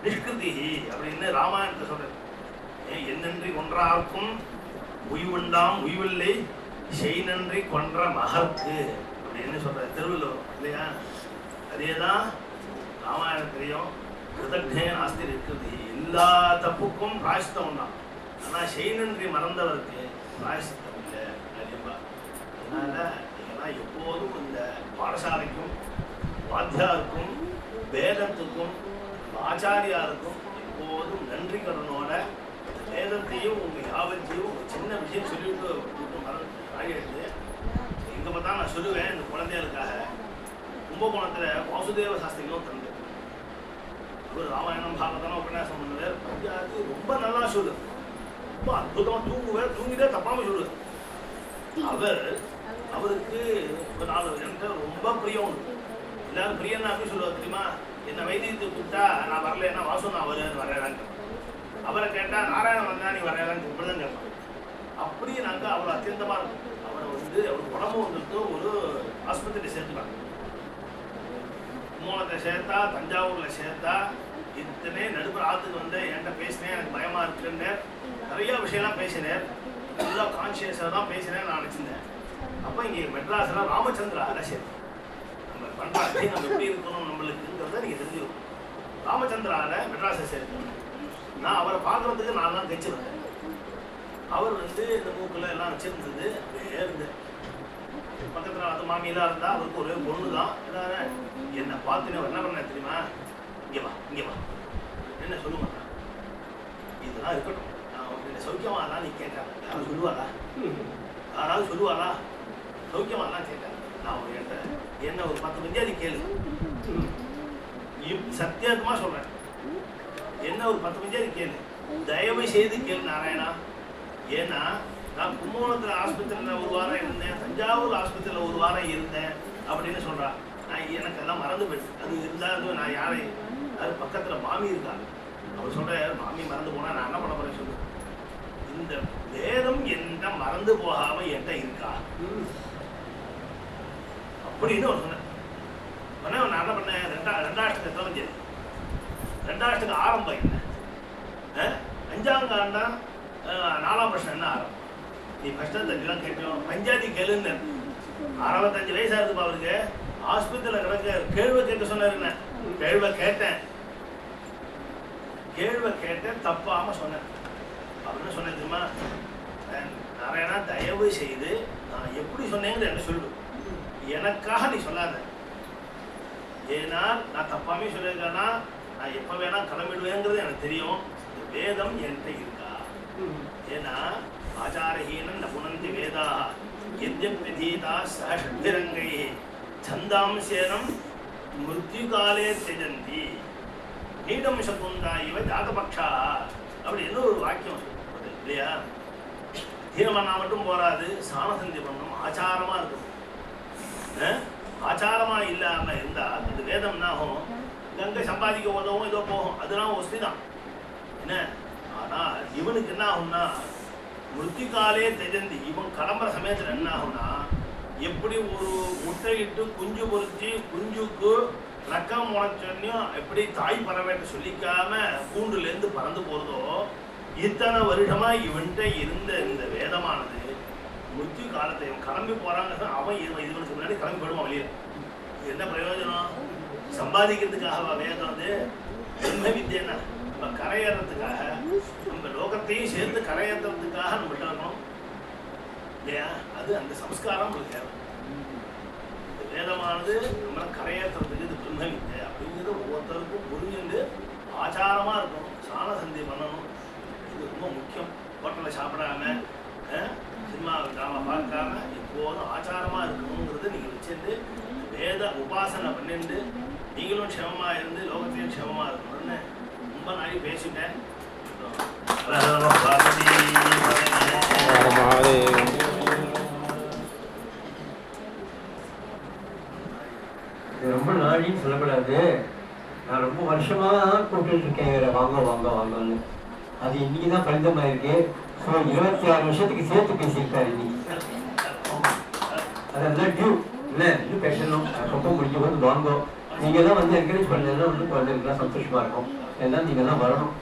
நிஷ்கிருதி அப்படின்னு ராமாயணத்தை சொல்றது. என்னன்றி ஒன்றார்க்கும் உய்வுண்டாம் உய்வில்லை செய் நன்றி கொன்ற மகற்கு அப்படின்னு சொல்ற திருவள்ளுவர் இல்லையா? அதே தான் ராமாயணத்திலையும் கிருதஜ்ஞே நாஸ்தி நிஷ்கிருதி. எல்லா தப்புக்கும் பிராயசித்தம் தான், ஆனால் செய் நன்றி மறந்தவருக்கு பிராயசித்தம் இல்லை அப்படின்பா. அதனால நீங்கள்லாம் எப்போதும் இந்த பாடசாலைக்கும் வாத்தியாருக்கும் வேதத்துக்கும் ஆச்சாரியாருக்கும் எப்போதும் நன்றி கடனோட வேதத்தையும் உங்கள் யாவத்தையும் ஒரு சின்ன விஷயம் சொல்லிவிட்டு ஆகிடுது. எங்கே பார்த்தா நான் சொல்லுவேன், இந்த குழந்தைகளுக்காக கும்பகோணத்தில் வாசுதேவ சாஸ்திரிகளும் தந்து அவர் ராமாயணம் பாகவதம் உபன்யாசம் பண்ணுவார். பஞ்சாயத்து ரொம்ப நல்லா சொல்லு, ரொம்ப அற்புதமாக தூங்குவார், தூங்கிட்டே தப்பாமல் சொல்லு. அவருக்கு இப்போ 4 எனக்கு ரொம்ப பிரியம் உண்டு. எல்லாரும் பிரியன்னா அப்படி சொல்லுவார் தெரியுமா? என்ன வைத்தியத்தை கூப்பிட்டா நான் வரல, என்ன வாசு நான் வரேன்னு. அவரை கேட்டால் நாராயணன் வந்தா நீ வரையலான்னு இப்படிதான் கேட்பாங்க. அப்படி நாங்கள் அவ்வளோ அத்தியந்தமாக இருக்கும். அவரை வந்து அவர் உடம்பு வந்துட்டு ஒரு ஆஸ்பத்திரி சேர்த்துப்பாங்க. கும்பகோணத்தை சேர்த்தா, தஞ்சாவூரில் சேர்த்தா, இத்தனை நடுப்புற ஆற்றுக்கு வந்து என்கிட்ட பேசினேன், எனக்கு பயமாக இருக்குன்னு நிறையா விஷயம்லாம் பேசினேன். நல்லா கான்சியஸாக தான் பேசினேன் நான் நினச்சிருந்தேன். அப்போ இங்கே மெட்ராஸில் ராமச்சந்திரா அரசியல் நம்ம பண்ணுறாங்க, நம்ம எப்படி இருக்கணும் நம்மளுக்குங்கிறத நீங்கள் தெரிஞ்சுக்கணும். ராமச்சந்திராவில் மெட்ராஸை சேர்க்கணும். நான் அவரை பார்க்குறதுக்கு நான் தான் தைச்சு வந்தேன். அவர் வந்து இந்த மூக்கில் எல்லாம் வச்சுருந்தது அப்படியே இருந்தேன். பக்கத்தில் அது மாமியெல்லாம் இருந்தால் அவருக்கு ஒரு பொண்ணு தான். என்னை பார்த்துன்னு என்ன பண்ண தெரியுமா? இங்கே வா என்ன சொல்லுவாங்க, இதெல்லாம் இருக்கட்டும், நான் என்ன சௌக்கியமாலாம் நீ கேட்காத. யாரும் சொல்லுவாரா? யாராவது சொல்லுவாரா? சௌக்கியமாலாம் கேட்காத. நான் ஒரு என்ன ஒரு 10 பஞ்சாதி கேளு, சத்தியமாக சொல்கிறேன். என்ன ஒரு 10 பஞ்சாதி கேளு, தயவு செய்து கேளு நாராயணா. ஏன்னா நான் கும்பகோணத்தில் ஆஸ்பத்திரியில் ஒரு வாரம் இருந்தேன், தஞ்சாவூர் ஆஸ்பத்திரியில் ஒரு வாரம் இருந்தேன் அப்படின்னு சொல்கிறான். நான் எனக்கு எல்லாம் மறந்து போயிடுச்சு. அது இருந்தாலும் நான் யாரை, அது பக்கத்தில் மாமி இருக்காங்க. அவர் சொல்கிற மாமி மறந்து போனால் நான் என்ன பண்ண போகிறேன் சொல்லு. இந்த வேதம் என்கிட்ட மறந்து போகாமல் என்கிட்ட இருக்கா அப்படின்னு அவர் சொன்னேன். நான் என்ன பண்ணேன், ரெண்டாயிரத்துக்கு எத்தனை தேதி, ரெண்டாயிரத்துக்கு ஆரம்பம் என்ன, 5ஆம் காண்டா 4ஆம் வருஷம் என்ன ஆரம்பம். நீ கஷ்டத்தெல்லாம் கேட்கணும், பஞ்சாயத்து கேளுன்னு 65 வயசா இருக்குப்பா அவருக்கு. ஆஸ்பத்திரியில் கிடக்க கேள்வி கேட்க சொன்னாருங்க. கேள்வி கேட்டேன், தப்பாம சொன்னேன். அப்படின்னு சொன்னேன் தெரியுமா, நாராயணா தயவு செய்து நான் எப்படி சொன்னேங்கிறது என்ன சொல்லு, எனக்காக நீ சொல்லாத. ஏன்னா நான் தப்பாமே சொல்லியிருக்கேன்னா நான் எப்போ வேணா கிளம்பிடுவேங்கிறது எனக்கு தெரியும். வேதம் என்கிட்ட இருக்கா? ஏன்னா ஆச்சாரஹீனம் ந புனந்தி வேதா யத்யத்விதீதா சஹ ஷட்பிரங்கை சந்தாம்சேனம் மிருத்யுகாலே தியஜந்தி நீடம் சகுந்தா இவ ஜாதபக்ஷா அப்படின்னு ஒரு வாக்கியம் சொல்லுது இல்லையா? தீரமண்ணா மட்டும் போராது, சாணசந்தி பண்ணணும், ஆச்சாரமா இருக்கணும். ஆச்சாரமா இல்லாம இருந்தா அந்த வேதம்னா ஆகும், கங்கை சம்பாதிக்க உதவும், ஏதோ போகும், அதெல்லாம் ஒஸ்தி தான் என்ன. ஆனா இவனுக்கு என்ன ஆகும்னா மிருத்திகாலே தெஜந்தி, இவன் கிளம்புற சமயத்துல என்ன ஆகும்னா எப்படி ஒரு முட்டையிட்டு குஞ்சு பொறிச்சு குஞ்சுக்கு ரக்கம் முளைச்சோன்னையும் எப்படி தாய் பறவைட்டு சொல்லிக்காம கூண்டுலேருந்து பறந்து போறதோ, இத்தனை வருஷமா இவன்கிட்ட இருந்த இந்த வேதமானது மிருத்யு காலத்தை இவன் கிளம்பி போறாங்க, அவன் இவனுக்கு முன்னாடி கிளம்பி போயிடுவான் வெளியே. என்ன பிரயோஜனம்? சம்பாதிக்கிறதுக்காக வேதம் வந்து பிரம்ம வித்தியன்னா நம்ம கரையேறதுக்காக, நம்ம லோகத்தையும் சேர்த்து கரையேற்றுறதுக்காக நம்ம இருக்கணும் இல்லையா? அது அந்த சம்ஸ்காரம் உங்களுக்கு தேவை. இந்த வேதமானது நம்மளை கரையேற்றுறதுக்கு இது பிரம்ம வித்தை அப்படிங்கிறது ஒவ்வொருத்தருக்கும் புரிஞ்சுண்டு ஆச்சாரமா இருக்கணும், சாணசந்தி பண்ணணும். இது ரொம்ப முக்கியம். ஹோட்டலில் சாப்பிடாம சினிமா ட்ராமா பார்க்காம எப்போதும் ஆச்சாரமா இருக்கணுங்கிறது நீங்கள் வச்சுட்டு வேத உபாசனை பண்ணிட்டு நீங்களும் க்ஷேமமா இருந்து லோகத்தையும் க்ஷேமமா இருக்கணும்னு ரொம்ப நாளைக்கு பேசிட்டேன். ரொம்ப நாளைன்னு சொல்லக்கூடாது, நான் ரொம்ப வருஷமா கூப்பிட்டு இருக்கேன் வாங்க வாங்க வாங்கன்னு. அது இன்னைக்கு தான் பலிதமாயிருக்கு. ஸோ 26 வருஷத்துக்கு சேர்த்து பேசியிருக்காரு இன்னைக்கு. அதெல்லாம் டியூ இல்லை, இன்னும் பேசணும். ரொம்ப முடிஞ்ச போது வாங்க. நீங்கள் தான் வந்து என்கரேஜ் பண்ணலாம், வந்து குழந்தைங்களுக்குலாம் சந்தோஷமா இருக்கும். ஏன்னா நீங்கள் தான் வரணும்.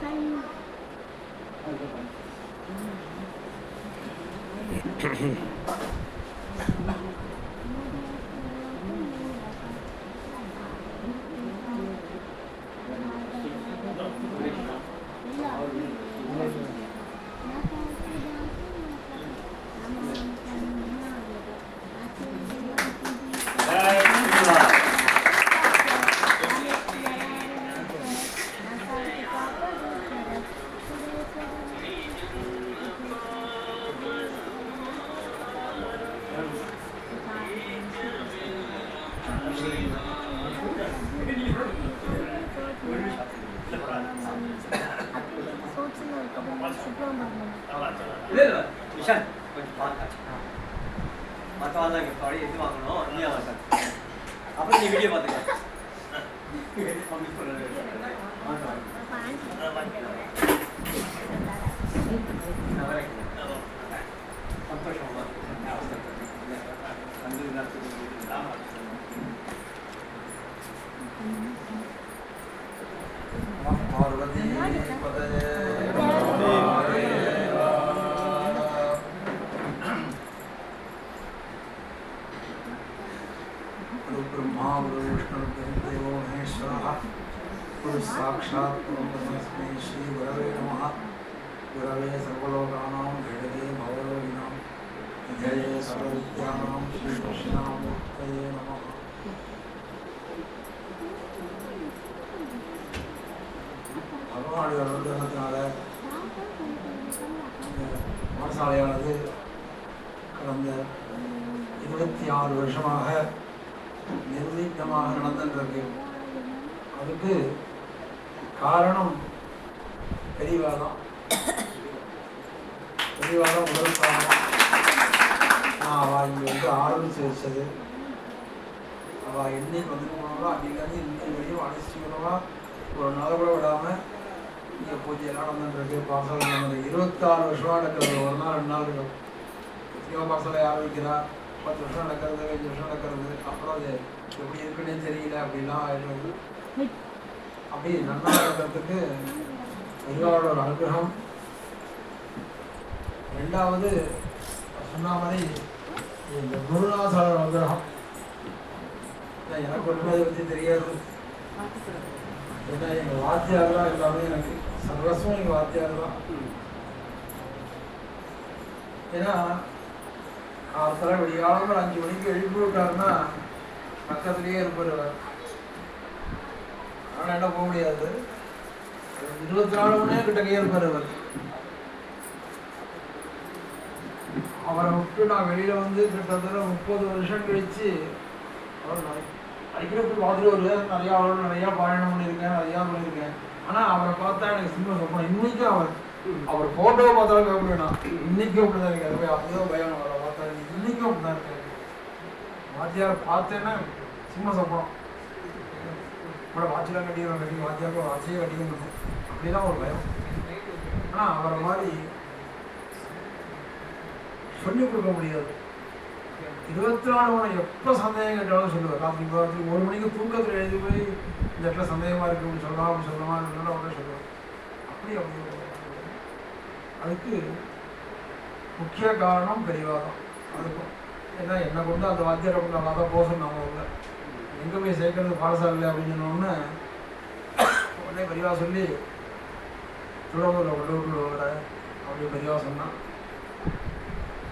விஷால் கொஞ்சம் பார்த்தாச்சு. மற்றவாள் தான் சாரி எது வாங்கணும் நீ ஆகும் சார். அப்புறம் நீ வீடியோ பார்த்துக்கலாம். சந்தோஷமா ब्रह्मा विष्णुर्देवो महेश्वरः गुरु साक्षात् परब्रह्मस्मै श्री गुरवे नमः। गुरवे सर्वलोकानां भिडवे भवरोगिणां विजये सर्वविद्यानां श्री दक्षिणामूर्तये नमः। பகவானுடைய அனுகிரகத்தினால பாடசாலையானது கடந்த 26 வருஷமாக நிர்விக்னமாக நடந்துருக்கு. அதுக்கு காரணம் பெரியவா தான். பெரியவா தான் முதல் காரணம். அவள் இங்கே வந்து ஆரம்பித்து வச்சது. அவள் என்னைக்கு வந்துட்டு போனாலும் அன்றைக்கி இன்னைக்கு வரையும் அனுஷ்டிக்கிறவா ஒரு நாள் கூட விடாமல் இங்கே பூஜையெல்லாம் நடந்துருக்கு. பாசலை நடந்தது 26 வருஷமாக நடக்கிறது. ஒரு நாள் 2 நாள் இருக்கும். எத்தனையோ பாசலை ஆரம்பிக்கிறா, 10 வருஷம் நடக்கிறது, 5 வருஷம் நடக்கிறது. அப்புறம் அது எப்படி இருக்குன்னே தெரியல அப்படிலாம் ஆயிடுறது. அப்படி நல்லா நடக்கிறதுக்கு பெரியவாளோட ஒரு அனுகிரகம். ரெண்டாவது சொன்ன மாதிரி இந்த குருநாதரோட அனுகிரகம். எனக்கு ஒன்றுமே அதை பற்றி தெரியாது. ஏன்னா எங்கள் வாத்தியார் தான் எல்லாமே, எனக்கு சர்வஸ்வம் எங்கள் வாத்தியார் தான். ஏன்னா காலத்தில் விடியாளங்கள் 5 மணிக்கு எழுப்பி விட்டாருன்னா பக்கத்துலேயே இருப்பார் அவர். ஆனால் என்ன போக முடியாது, 24 மணி நேரம் கிட்டக்கையே இருப்பார் அவர். அவரை விட்டு நான் வெளியில் வந்து கிட்டத்தட்ட 30 வருஷம் கழித்து அவர் அடிக்கடி போய் பார்த்துட்டு வருவேன். நிறையா பயணம் பண்ணியிருக்கேன், நிறையா பண்ணியிருக்கேன். ஆனால் அவரை பார்த்தா எனக்கு சினிமா சொப்பனம். இன்றைக்கும் அவர் ஃபோட்டோவை பார்த்தாலும் கேட்கணும்னா இன்றைக்கும் அப்படி தான் இருக்காரு. அப்படிதான் பயம் அவரை பார்த்தா இன்றைக்கும் அப்படி தான் இருக்காரு. வாத்தியாரை பார்த்தேன்னா சினிமா சொப்பனம். நம்மளை வாட்சிலாம் கட்டிக்கிறோம், வாத்தியாருக்கு வாட்சியே கட்டிக்கணும், அப்படிதான் ஒரு பயம். ஆனால் அவரை மாதிரி சொல்லிக் கொடுக்க முடியாது. 24 மணி எப்போ சந்தேகம் கேட்டாலும் சொல்லுவார். ராத்திரி 1 மணிக்கு தூக்கத்தில் எழுதி போய் இந்த இடத்துல சந்தேகமாக இருக்குது அப்படி சொல்லலாம், அப்படி சொல்லலாம், அப்படின்னா உடனே சொல்லுவார். அப்படி அதுக்கு முக்கிய காரணம் பெரியவா தான். அதுக்கும் ஏன்னா என்னை கொண்டு அந்த வாத்தியாரை கொண்டு நல்லா தான் போக சொன்னாங்க. அவங்க எங்கே போய் சேர்க்கறது பாடசாலை அப்படின்னு சொன்னோடனே உடனே பெரியவா சொல்லி திருவள்ளூரில் உள்ளூரில் வர அப்படி பெரியவா சொன்னான்.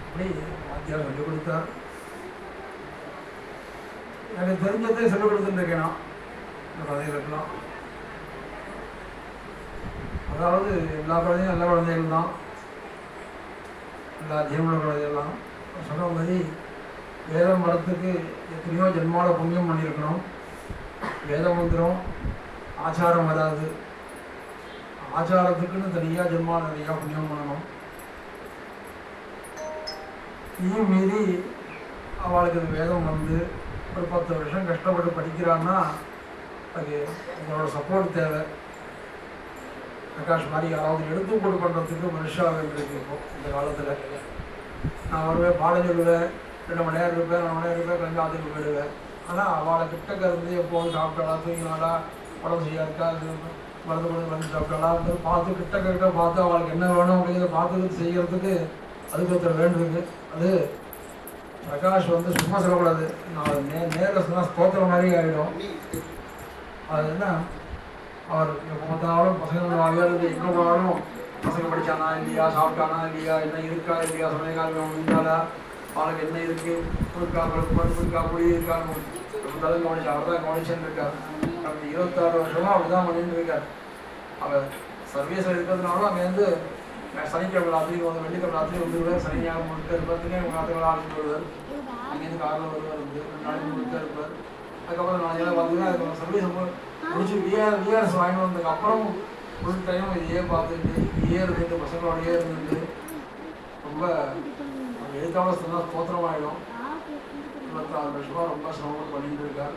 அப்படி வாத்தியார் சொல்லிக் கொடுத்தார். எனக்கு தெரிஞ்சதே சொல்லிக் கொடுத்துருக்கேன் நான் இந்த குழந்தைகளுக்கெல்லாம். அதாவது எல்லா குழந்தையும் நல்ல குழந்தைகள் தான், எல்லா ஜீவன குழந்தைகள்லாம். சொன்ன மாதிரி வேதம் வரத்துக்கு எத்தனையோ ஜென்மாவோட புண்ணியம் பண்ணியிருக்கணும். வேத மந்திரம் ஆச்சாரம் வராது, ஆச்சாரத்துக்குன்னு தனியாக ஜென்மாவில் நிறையா புண்ணியம் பண்ணணும். இதையும் மீறி அவளுக்கு அது வேதம் வந்து ஒரு 10 வருஷம் கஷ்டப்பட்டு படிக்கிறான்னா அது உங்களோட சப்போர்ட் தேவை. பிரகாஷ் மாதிரி யாராவது எடுத்து போட்டு பண்ணுறதுக்கு மனுஷாக இருக்குது இப்போது இந்த காலத்தில். நான் வருவேன், பாடம் சொல்லுவேன், 2 மணி நேரம் இருப்பேன், 4 மணி நேரம் இருப்பேன், கொஞ்சம் அதுக்கு போயிடுவேன். ஆனால் அவளை கிட்டக்க இருந்து எப்போது சாப்பிட்டாளா, தூங்கினாலா, உடம்பு சரியாக இருக்கா, மருந்து கொண்டு வந்து சாப்பிட்டாளா, பார்த்து கிட்ட பார்த்து அவளுக்கு என்ன வேணும் அப்படிங்கிறத பார்த்துக்கிட்டு செய்கிறதுக்கு அதுக்கு ஒருத்தர் வேண்டியிருக்கு. அது பிரகாஷ் வந்து சும்மா சொல்லக்கூடாது. நான் நேரில் சொன்னால் ஸ்தோத்திரம் மாதிரி ஆகிடும். அது என்ன, அவர் எப்போ பார்த்தாலும் பசங்க எங்கே போனாலும் பசங்க படித்தானா இல்லையா, சாப்பிட்டானா இல்லையா, என்ன இருக்கா இல்லையா, சமயக்காலம் இருந்தாலா, அவனுக்கு என்ன இருக்குது, இருக்கா இருக்கா புளி இருக்கான்னு இருந்தாலும் கவனிச்சு அவர் தான் கவனிச்சுன்னு இருக்கார். அந்த 26 வருஷமாக அப்படி தான் பண்ணிட்டு இருக்கார். அவர் சர்வீஸில் இருக்கிறதுனாலும் அங்கேருந்து சனிக்கிழமை ராத்திரி வந்து வெள்ளிக்கிழமை ராத்திரி வந்துருவார். சனி ஞாபகம் முழுக்க இருப்பதுன்னே ராத்திரி ஆரம்பிச்சு வருவார். அங்கேருந்து காரில் வருவார், 2 நாளைக்கு முழுக்க இருப்பார். அதுக்கப்புறம் நான் எல்லாம் பார்த்தீங்கன்னா அதுக்கு சர்வீஸ் முடிச்சு விஆர்எஸ் வாங்கிட்டு வந்ததுக்கப்புறம் ஃபுல் டைம் இதையே பார்த்துட்டு இதையே இருந்துட்டு பசங்களோடையே இருந்துட்டு ரொம்ப எழுத்தாளர் சொன்னால் ஸ்தோத்திரமாயிடும். 26 வருஷமாக ரொம்ப சிரமம் பண்ணிட்டு இருக்கார்.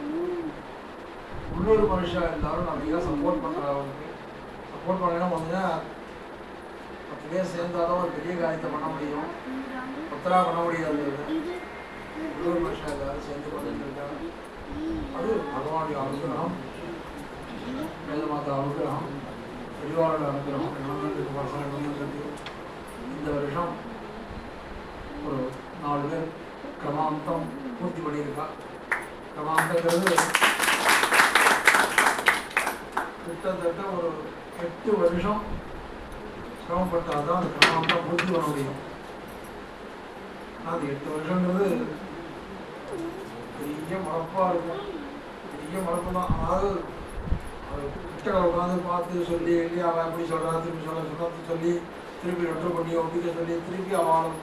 உள்ளூர் மனுஷா இருந்தாலும் நிறையா சப்போர்ட் பண்ணுறா. அவருக்கு சப்போர்ட் பண்ணேன்னா பார்த்தீங்கன்னா 10 பேர் சேர்ந்தாலும் ஒரு பெரிய காரியத்தை பண்ண முடியும். 10 பண்ண முடியாது. உள்ளூர் மனுஷா எல்லாரும் சேர்ந்து பண்ணிட்டு இருக்காங்க. அது பகவானுடைய அனுகிரகம், வேதமாதா அனுகிரகம், பெரியவாளோட அனுகிரகம் எல்லாமே வருஷம். இந்த வருஷம் ஒரு 4 பேர் கிரமாந்தம் பூர்த்தி பண்ணியிருக்கா. கிரமாந்தங்கிறது கிட்டத்தட்ட ஒரு 8 வருஷம் சிரமப்பட்டால் தான் அந்த கிரமாந்தம் பூர்த்தி பண்ண முடியும். அது 8 வருஷங்கிறது பெரிய மறப்பாக இருக்கும். பெரிய மறப்பு தான். அதாவது கிட்ட உட்காந்து பார்த்து சொல்லி அவன் எப்படி சொல்கிறா, திருப்பி சொல்ல சொல்லி திருப்பி ரெட்டர் பண்ணி ஒப்பிக்க சொல்லி திருப்பி அவன்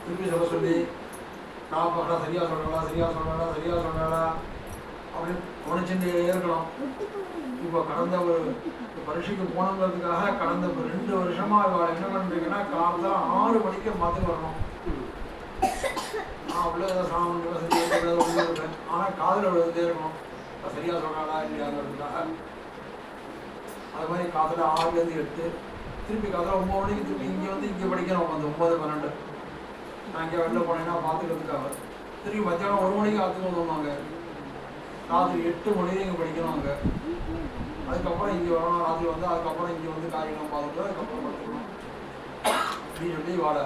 திருப்பி சொல்லி நான் பார்க்கலாம் சரியாக சொல்கிறாளா அப்படின்னு கவனிச்சுட்டே இருக்கலாம். இப்போ கடந்த ஒரு பரீட்சைக்கு போனங்கிறதுக்காக கடந்த 2 வருஷமாக இவள் என்ன பண்ணுறீங்கன்னா காலையில் 6 மணிக்கு மாற்றுக்கு வரணும். நான் அவ்வளோ ஏதாவது சாமான் செஞ்சு இருப்பேன். ஆனால் காதில் விழுந்துட்டே இருக்கணும், சரியாக சொல்கிறாளா இல்லையாங்கிறதுக்காக. அது மாதிரி காதில் 6லேருந்து 8, திருப்பி காதில் 9 மணிக்கு திருப்பி இங்கே வந்து இங்கே படிக்கணும். அந்த 9, 12 நான் இங்கே வெளில போனேன்னா பார்த்துக்கிறதுக்காக. திருப்பி மத்தியானம் 1 மணிக்கு ஆற்றுக்கு வந்துடுவாங்க. ராத்திரி 8 மணிக்கு இங்கே படிக்கணும் அங்கே. அதுக்கப்புறம் இங்கே வரணும். ராத்திரி வந்து அதுக்கப்புறம் இங்கே வந்து காரியெல்லாம் பார்த்துட்டு அதுக்கப்புறம் படிச்சுக்கணும் அப்படின்னு சொல்லி வாழை.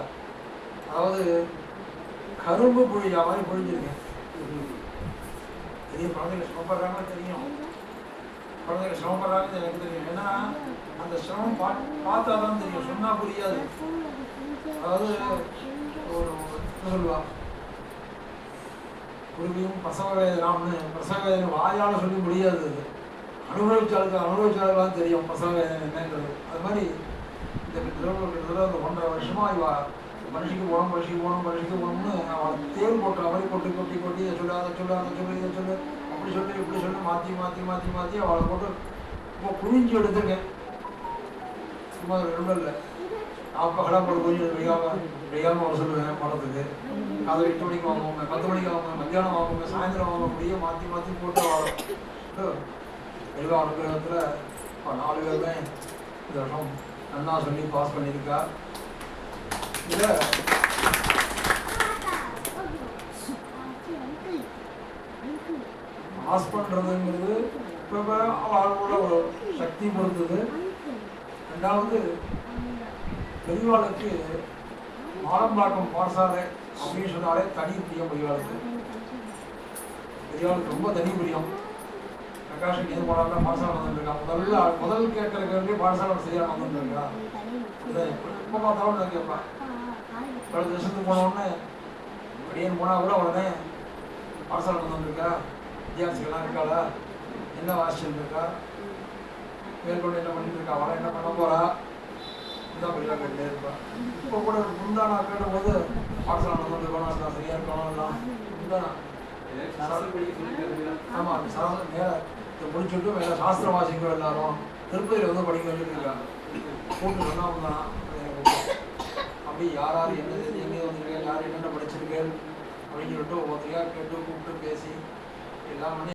அதாவது கரும்பு புழியா மாதிரி புழிஞ்சிருக்கேன். பெரிய குழந்தைங்க சாப்பிட்றாங்க தெரியும். குழந்தைங்க சிரமப்படுறாங்கன்னு எனக்கு தெரியும். ஏன்னா அந்த சிரமம் பார்த்தா தான் தெரியும், சொன்னால் புரியாது. அதாவது ஒரு சொல்லுவா, குருவியும் பிரசவ வேதனாம்னு. பிரசவ வேதனை வாயால் சொல்லி முடியாது, அனுபவிச்சாளுக்கு தெரியும் பிரசவ வேதனை என்னன்றது. அது மாதிரி இந்த கிட்டத்தட்ட அந்த 1.5 வருஷமா இவா மனுஷிக்கு போகணும்னு அவள் தேர் போட்டுற மாதிரி கொட்டி இதை சொல்லு அதை சொல்லு இதை சொல்லு அப்படி சொல்லு இப்படி சொல்லு மாற்றி அவளை போட்டு இப்போ புழிஞ்சு எடுத்துருக்கேன். சும்மா ரொம்ப இல்லை, அப்போ கடப்போடு கொஞ்சம் வெய்யாமல் வர சொல்லுவேன் படத்துக்கு. காலை 8 மணிக்கு வாங்குவோங்க, 10 மணிக்கு வாங்குவோங்க, மத்தியானம் வாங்குவோங்க, சாயந்தரம் வாங்கக்கூடிய மாற்றி போட்டு வாழும். தெளிவாக அனுகிரகத்தில் 4 பேருமே இந்த வருஷம் நன்னா சொல்லி பாஸ் பண்ணியிருக்கா. இதில் பாஸ் பண்ணுறதுங்கிறது இப்போ அவளோட ஒரு சக்தி பொறுத்தது. ரெண்டாவது பெரியவாளுக்கு மாடம்பாக்கம் பாடசாலை அப்படின்னு சொன்னாலே தனி பிரியம். பெரியவாளுக்கு ரொம்ப தனி பிரியம். பிரகாஷுக்கு எது போனாலும் பாடசாலை வந்துருக்கா. முதல் கேட்கறதுக்கு பாடசாலை சரியாக வந்துருக்கா. இதை எப்போ பார்த்தாலும் நான் கேட்பேன். 12 வருஷத்துக்கு போனோடனே அப்படின்னு போனால் கூட உடனே பாடசாலை வந்துருக்கா, வித்தியாசிகள்லாம் இருக்காளா, என்ன வாசிச்சுட்டு இருக்கா, மேற்கொண்டு என்ன பண்ணிட்டு இருக்கா, அவளை என்ன பண்ண போறா, இதுதான் பெரிய கேட்டுட்டே இருப்பான். இப்போ கூட முந்தா நான் கேட்டபோது பாடசாலை வந்துருக்கணும், நான் சரியா இருக்கணும் எல்லாம் முந்தானா. ஆமாம், மேலே முடிச்சுட்டு மேலே சாஸ்திர வாசிங்க எல்லாரும் திருப்பதியில் வந்து படிக்க வச்சுருக்கா. கூட்டு சொன்னா அப்படி யார் என்ன எங்கே வந்திருக்கேன், யார் என்னென்ன படிச்சிருக்கேன் அப்படின்னு சொல்லிட்டு ஒவ்வொருத்தரையாக கேட்டு கூப்பிட்டு பேசி எல்லாம் பண்ணி